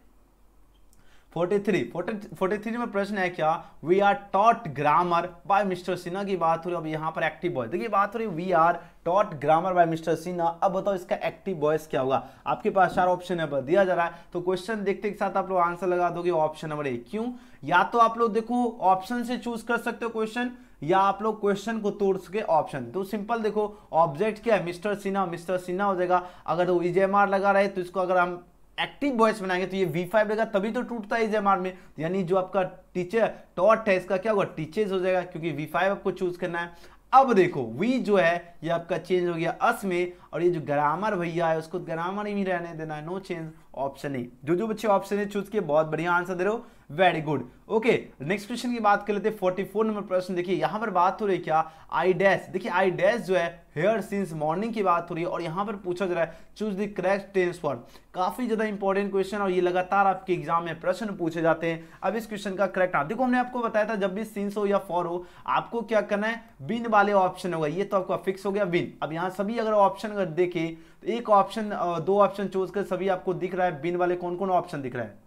43 में प्रश्न है क्या, we are taught grammar by mister Sinha की बात हो रही है। अब यहाँ पर एक्टिव वॉइस, देखिए बात हो रही है we are taught grammar by mister Sinha. अब बताओ इसका एक्टिव वॉइस क्या होगा, आपके पास 4 ऑप्शन है पर दिया जा रहा है, तो क्वेश्चन देखते के साथ आप लोग आंसर लगा दोगे ऑप्शन नंबर ए। क्यों, या तो आप लोग देखो ऑप्शन से चूज कर सकते हो क्वेश्चन, या आप लोग क्वेश्चन को तोड़ सके ऑप्शन। तो सिंपल देखो, ऑब्जेक्ट क्या है, मिस्टर सिन्हा, मिस्टर सिन्हा हो जाएगा। अगर वो ईजेएमआर लगा रहे तो इसको अगर हम एक्टिव वॉइस बनाएंगे तो ये V5 रहेगा, तभी तो टूटता है ईजेएमआर में, यानी जो आपका टीचर टॉट है इसका क्या होगा, टीचर्स हो जाएगा, क्योंकि V5 आपको चूज करना है। अब देखो वी जो है ये आपका चेंज हो गया अस में, और ये जो ग्रामर भैया है उसको ग्रामर ही रहने देना है, नो चेंज, ऑप्शन ए। जो बच्चे ऑप्शन ए चूज किए बहुत बढ़िया आंसर दे रहे हो, very good. Okay, next question की बात कर लेते हैं, 44 नंबर प्रश्न। देखिए यहां पर बात हो रही है क्या, आई डैश, देखिए आई डैश जो है हेयर सिंस मॉर्निंग की बात हो रही है, और यहां पर पूछा जा रहा है choose the correct tense for. काफी ज्यादा इंपॉर्टेंट क्वेश्चन, और ये लगातार आपके एग्जाम में प्रश्न पूछे जाते हैं। अब इस क्वेश्चन का करेक्ट आंसर देखो, हमने आपको बताया था जब भी सिंस हो या फॉर हो, आपको क्या करना है, बिन वाले ऑप्शन होगा, ये तो आपका फिक्स हो गया बिन। अब यहाँ सभी अगर ऑप्शन अगर देखे तो एक ऑप्शन 2 ऑप्शन चूज कर सभी आपको दिख रहा है बिन वाले, कौन कौन ऑप्शन दिख रहा है,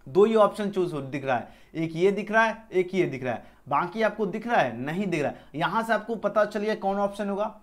2 ही ऑप्शन चूज दिख रहा है, एक ये दिख रहा है, एक ये दिख रहा है, बाकी आपको दिख रहा है नहीं दिख रहा है। यहां से आपको पता चलिए कौन ऑप्शन होगा।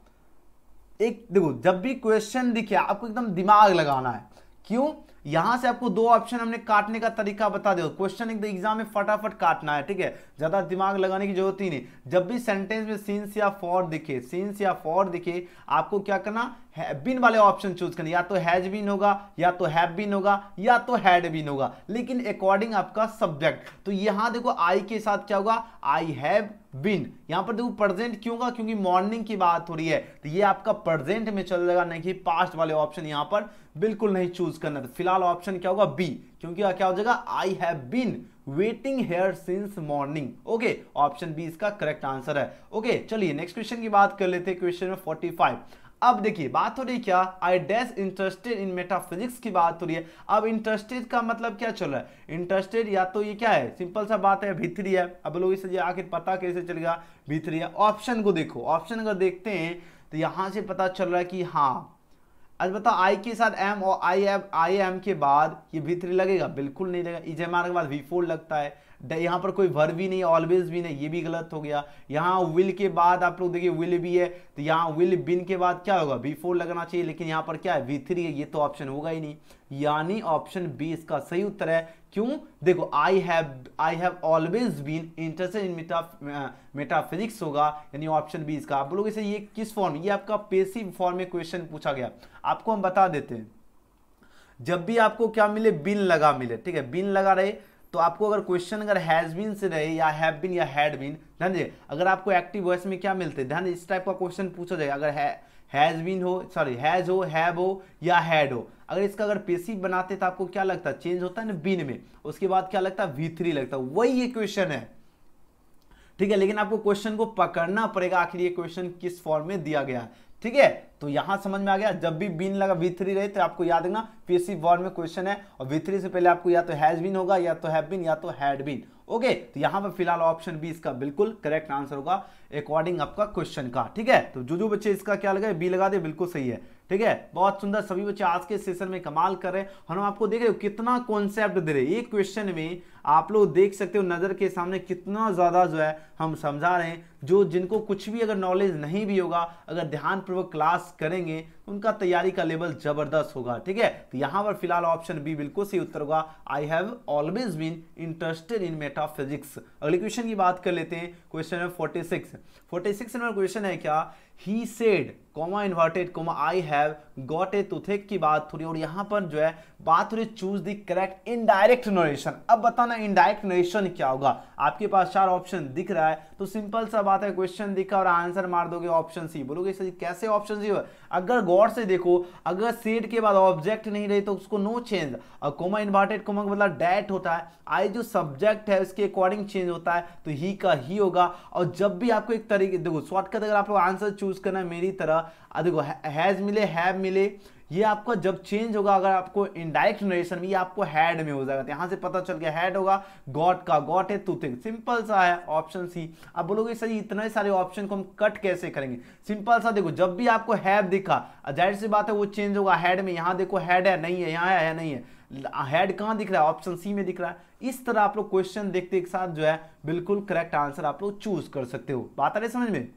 एक देखो, जब भी क्वेश्चन दिखे आपको एकदम दिमाग लगाना है। क्यों, यहां से आपको 2 ऑप्शन हमने काटने का तरीका बता दो, क्वेश्चन एकदम एग्जाम में फटाफट काटना है, ठीक है, ज्यादा दिमाग लगाने की जरूरत ही नहीं। जब भी सेंटेंस में सिंस या फॉर दिखे, सिंस या फॉर दिखे, आपको क्या करना है, बिन वाले ऑप्शन चूज करना, या तो हैज बीन होगा, या तो हैव बीन होगा, या तो हैड बीन होगा, लेकिन अकॉर्डिंग आपका सब्जेक्ट। तो यहां देखो आई के साथ क्या होगा, आई हैव बीन। यहां पर देखो प्रेजेंट क्यों होगा, क्योंकि मॉर्निंग की बात हो रही है, तो ये आपका प्रेजेंट में चल जाएगा, नहीं कि पास्ट वाले ऑप्शन यहां पर बिल्कुल नहीं चूज करना। तो फिलहाल ऑप्शन क्या होगा, बी, क्योंकि क्या हो जाएगा, I have been waiting here since morning. Okay, option B इसका करेक्ट आंसर है। ओके चलिए नेक्स्ट क्वेश्चन की बात कर लेते हैं, क्वेश्चन में 45। अब देखिए बात हो रही क्या, I dash interested in metaphysics की बात हो रही है। अब इंटरेस्टेड का मतलब क्या चल रहा है, इंटरेस्टेड या तो ये क्या है, सिंपल सा बात है भीतरी है। अब लोग इसे आखिर पता कैसे चलेगा, भीतरी है। ऑप्शन को देखो, ऑप्शन अगर देखते हैं तो यहां से पता चल रहा है कि हाँ, आज बताओ आई के साथ एम और आई एम के बाद ये V3 लगेगा, बिल्कुल नहीं लगेगा। इजेमार के बाद V4 लगता है, यहाँ पर कोई वर्ब भी नहीं, ऑलवेज भी नहीं, ये भी गलत हो गया। यहाँ विल के बाद आप लोग देखिए विल भी है, तो यहाँ विल बिन के बाद क्या होगा, V4 लगना चाहिए, लेकिन यहाँ पर क्या है V3 है, ये तो ऑप्शन होगा ही नहीं, यानी ऑप्शन बी इसका सही उत्तर है। क्यों, देखो I have always been interested in metaphysics होगा, यानी ऑप्शन बी इसका। आप लोग इसे ये किस फॉर्म, ये आपका पेसिव फॉर्म में क्वेश्चन पूछा गया, आपको हम बता देते हैं। जब भी आपको क्या मिले, बिन लगा मिले, ठीक है, बिन लगा रहे, तो आपको अगर क्वेश्चन अगर हैज बीन से रहे या हैव बीन या हैड बीन, ध्यान दीजिए, अगर आपको एक्टिव वॉइस में क्या मिलते हैं, ध्यान इस टाइप का क्वेश्चन पूछा जाएगा, अगर हैज बीन हो, सॉरी हैज हो, हैव हो या हैड हो, अगर इसका अगर पेसिव बनाते तो आपको क्या लगता है, चेंज होता है ना बिन में, उसके बाद क्या लगता है V3 लगता है, वही ये क्वेश्चन है, ठीक है। लेकिन आपको क्वेश्चन को पकड़ना पड़ेगा, आखिर ये क्वेश्चन किस फॉर्म में दिया गया है, ठीक है। तो यहां समझ में आ गया, जब भी बिन लगा V3 रहे तो आपको याद रखना पेसिव फॉर्म में क्वेश्चन है, और V3 से पहले आपको या तो हैज बीन होगा, या तो हैव बीन, या तो हैड बीन, ओके, तो यहां पर फिलहाल ऑप्शन बी इसका बिल्कुल करेक्ट आंसर होगा अकॉर्डिंग आपका क्वेश्चन का। ठीक है, तो जो बच्चे इसका क्या लगा बी लगा दे, बिल्कुल सही है। ठीक है, बहुत सुंदर, सभी बच्चे आज के सेशन में कमाल कर रहे हैं। हम आपको देख रहे हो कितना कॉन्सेप्ट दे रहे हैं एक क्वेश्चन में, आप लोग देख सकते हो नजर के सामने कितना ज्यादा जो है हम समझा रहे हैं। जो जिनको कुछ भी अगर नॉलेज नहीं भी होगा, अगर ध्यानपूर्वक क्लास करेंगे उनका तैयारी का लेवल जबरदस्त होगा। ठीक है, तो यहां पर फिलहाल ऑप्शन बी बिल्कुल सही उत्तर होगा, I have always been interested in metaphysics. अगले क्वेश्चन की बात कर लेते हैं, क्वेश्चन है 46 नंबर क्वेश्चन है क्या, he said comma inverted comma I have got a toothache की बात हो रही है, और यहां पर जो है बात हो रही choose the correct indirect narration. अब बताना इनडायरेक्ट नरेशन क्या होगा। आपके पास 4 ऑप्शन दिख रहा है, तो सिंपल सा बात है, क्वेश्चन दिखा और आंसर मार दोगे ऑप्शन सी। बोलोगे सर कैसे ऑप्शन सी? अगर गौर से देखो, अगर सेड के बाद ऑब्जेक्ट नहीं रही तो उसको नो चेंज, और कोमा इन्वर्टेड कोमा का मतलब डैट होता है, आई जो सब्जेक्ट है उसके अकॉर्डिंग चेंज होता है, तो ही का ही होगा। और जब भी आपको एक तरीके, देखो शॉर्टकट अगर आप लोग आंसर चूज करना है मेरी तरह, देखो हैज मिले हैव मिले, ये आपका जब चेंज होगा, अगर आपको इनडायरेक्ट नरेशन में, ये आपको हैड में हो जाएगा। तो यहां से पता चल गया हैड होगा, गॉट का गॉट है, टूथिंग, सिंपल सा है ऑप्शन सी। अब बोलोगे सर इतने सारे ऑप्शन को हम कट कैसे करेंगे? सिंपल सा, देखो जब भी आपको हैव दिखा, जाहिर सी बात है वो चेंज होगा हैड में। यहां देखो हैड है नहीं है, यहाँ है नहीं है, हेड कहां दिख रहा है? ऑप्शन सी में दिख रहा है। इस तरह आप लोग क्वेश्चन देखते एक साथ जो है बिल्कुल करेक्ट आंसर आप लोग चूज कर सकते हो। बात आ रही समझ में?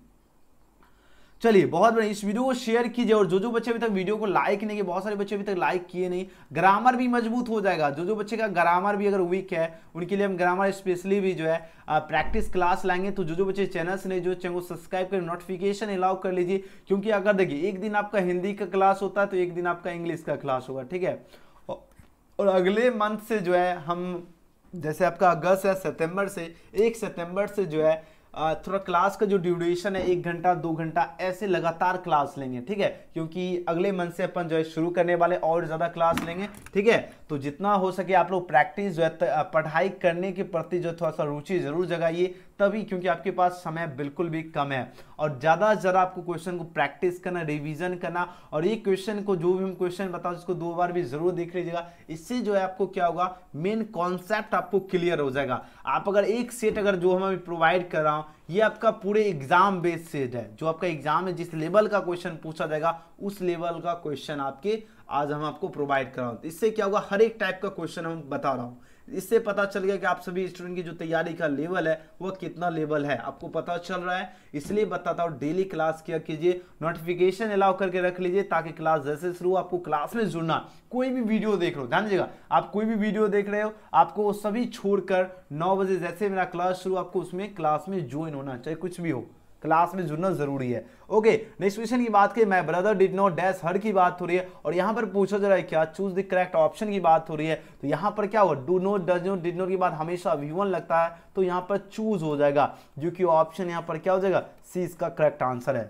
चलिए बहुत बढ़िया, इस वीडियो को शेयर कीजिए, और जो बच्चे अभी तक वीडियो को लाइक नहीं किए, बहुत सारे बच्चे अभी तक लाइक किए नहीं, ग्रामर भी मजबूत हो जाएगा। जो बच्चे का ग्रामर भी अगर वीक है उनके लिए हम ग्रामर स्पेशली भी जो है प्रैक्टिस क्लास लाएंगे। तो जो बच्चे चैनल से नहीं, जो चैनल को सब्सक्राइब कर नोटिफिकेशन अलाउ कर लीजिए, क्योंकि अगर देखिए एक दिन आपका हिंदी का क्लास होता है तो एक दिन आपका इंग्लिश का क्लास होगा। ठीक है, और अगले मंथ से जो है हम, जैसे आपका अगस्त या सितंबर से, 1 सितंबर से जो है थोड़ा क्लास का जो ड्यूरेशन है 1 घंटा 2 घंटा ऐसे लगातार क्लास लेंगे। ठीक है, क्योंकि अगले मंथ से अपन जो है शुरू करने वाले और ज्यादा क्लास लेंगे। ठीक है, तो जितना हो सके आप लोग प्रैक्टिस जो है पढ़ाई करने के प्रति जो थोड़ा सा रुचि जरूर जगाइए, तभी, क्योंकि आपके पास समय बिल्कुल भी कम है, और ज्यादा से ज्यादा आपको क्वेश्चन को प्रैक्टिस करना, रिवीजन करना, और ये क्वेश्चन को जो भी हम क्वेश्चन बताओ उसको 2 बार भी जरूर देख लीजिएगा। इससे जो है आपको क्या होगा, मेन कॉन्सेप्ट आपको क्लियर हो जाएगा। आप अगर एक सेट अगर जो हम अभी प्रोवाइड कर रहा हूं, ये आपका पूरे एग्जाम बेस्ड सेट है, जो आपका एग्जाम है जिस लेवल का क्वेश्चन पूछा जाएगा उस लेवल का क्वेश्चन आपके आज हम आपको प्रोवाइड कर रहा हूं। इससे क्या होगा, हर एक टाइप का क्वेश्चन हम बता रहा हूं, इससे पता चल गया कि आप सभी स्टूडेंट की जो तैयारी का लेवल है वह कितना लेवल है आपको पता चल रहा है। इसलिए बताता हूं डेली क्लास किया कीजिए, नोटिफिकेशन अलाउ करके रख लीजिए, ताकि क्लास जैसे शुरू आपको क्लास में जुड़ना, कोई भी वीडियो देख रहे हो, ध्यान दीजिएगा, आप कोई भी वीडियो देख रहे हो, आपको सभी छोड़कर 9 बजे जैसे मेरा क्लास शुरू, आपको उसमें क्लास में ज्वाइन होना, चाहे कुछ भी हो, क्लास में जुड़ना जरूरी है। ओके, नेक्स्ट क्वेश्चन की बात करें, my brother did not dash her की बात हो रही है, और यहां पर पूछा जा रहा है क्या, चूज द करेक्ट ऑप्शन की बात हो रही है। तो यहां पर क्या होगा, do not, does not, did not की बात हमेशा V1 लगता है, तो यहां पर चूज हो जाएगा, जो कि ऑप्शन यहां पर क्या हो जाएगा, सी इसका करेक्ट आंसर है।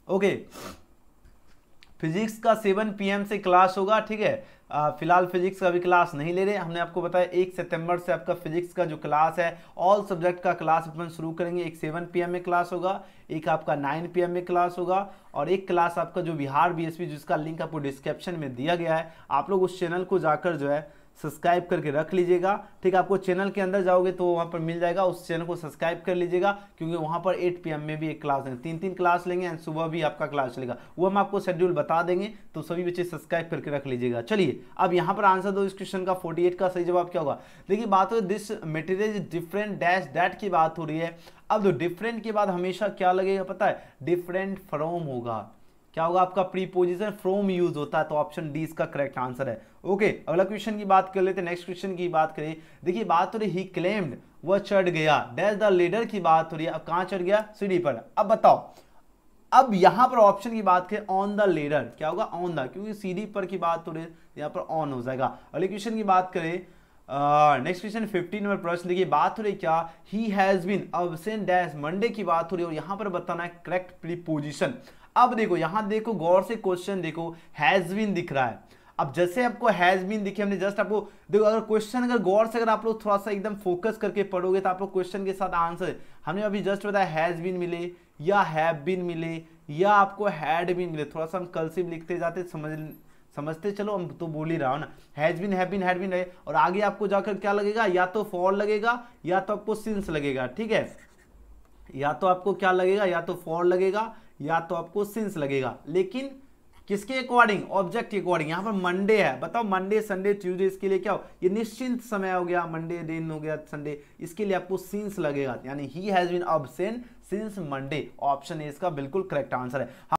ओके, फिजिक्स का 7 PM से क्लास होगा। ठीक है, फिलहाल फिजिक्स का भी क्लास नहीं ले रहे, हमने आपको बताया 1 सितंबर से आपका फिजिक्स का जो क्लास है ऑल सब्जेक्ट का क्लास अपन शुरू करेंगे। एक 7 PM में क्लास होगा, एक आपका 9 PM में क्लास होगा, और एक क्लास आपका जो बिहार BSP, जिसका लिंक आपको डिस्क्रिप्शन में दिया गया है, आप लोग उस चैनल को जाकर जो है सब्सक्राइब करके रख लीजिएगा। ठीक है, आपको चैनल के अंदर जाओगे तो वहां पर मिल जाएगा, उस चैनल को सब्सक्राइब कर लीजिएगा, क्योंकि वहां पर 8 PM में भी एक क्लास है, 3 क्लास लेंगे, एंड सुबह भी आपका क्लास चलेगा, वो हम आपको शेड्यूल बता देंगे, तो सभी बच्चे सब्सक्राइब करके रख लीजिएगा। चलिए अब यहाँ पर आंसर दो इस क्वेश्चन का, 48 का सही जवाब क्या होगा। देखिए बात हो this material is different dash that की बात हो रही है। अब जो डिफरेंट के बाद हमेशा क्या लगेगा पता है, डिफरेंट फ्रॉम होगा, क्या होगा आपका प्रीपोजिशन फ्रॉम यूज होता है, तो ऑप्शन डी इसका करेक्ट आंसर है। ओके, अगला क्वेश्चन की बात कर लेते हैं, नेक्स्ट क्वेश्चन की बात करें। देखिए बात हो रही ही क्लेम्ड, वह चढ़ गया, डैश द लीडर की बात हो रही है, अब कहां चढ़ गया, सीढ़ी पर। अब बताओ, अब यहां पर ऑप्शन की बात करें, ऑन द लीडर, क्या होगा, ऑन द, क्योंकि सीढ़ी पर की बात हो रही है, यहां पर ऑन हो जाएगा। अगले क्वेश्चन की बात करें, नेक्स्ट क्वेश्चन 15 नंबर प्रश्न, देखिए बात हो रही क्या, he has been absent dash Monday की बात हो रही है, और यहां पर बताना है करेक्ट प्रीपोजिशन। अब देखो यहां देखो गौर से क्वेश्चन देखो, हैज बीन दिख रहा है। अब जैसे आपको हैज बीन दिखे, हमने जस्ट आपको देखो, अगर क्वेश्चन अगर गौर से अगर आप लोग थोड़ा सा एकदम फोकस करके पढ़ोगे तो आप लोग क्वेश्चन के साथ आंसर, हमने अभी जस्ट बताया हैज बीन मिले या हैव बीन मिले या आपको हैड बीन मिले, थोड़ा सा हम कर्सिव लिखते जाते समझते चलो, हम तो बोल ही रहा हूं ना, has been, have been, had been रहे, और आगे आपको जाकर क्या लगेगा, या तो फॉर लगेगा या तो आपको सिंस लगेगा, ठीक है, या तो आपको क्या लगेगा, या तो फॉर लगेगा या तो आपको सिंस लगेगा, लेकिन किसके अकॉर्डिंग, ऑब्जेक्ट के अकॉर्डिंग। यहां पर मंडे है, बताओ मंडे संडे ट्यूसडे, इसके लिए क्या हो, ये निश्चिंत समय हो गया, मंडे दिन हो गया, संडे, इसके लिए आपको सिंस लगेगा, यानी he has been absent since Monday. Option A इसका बिल्कुल करेक्ट आंसर है।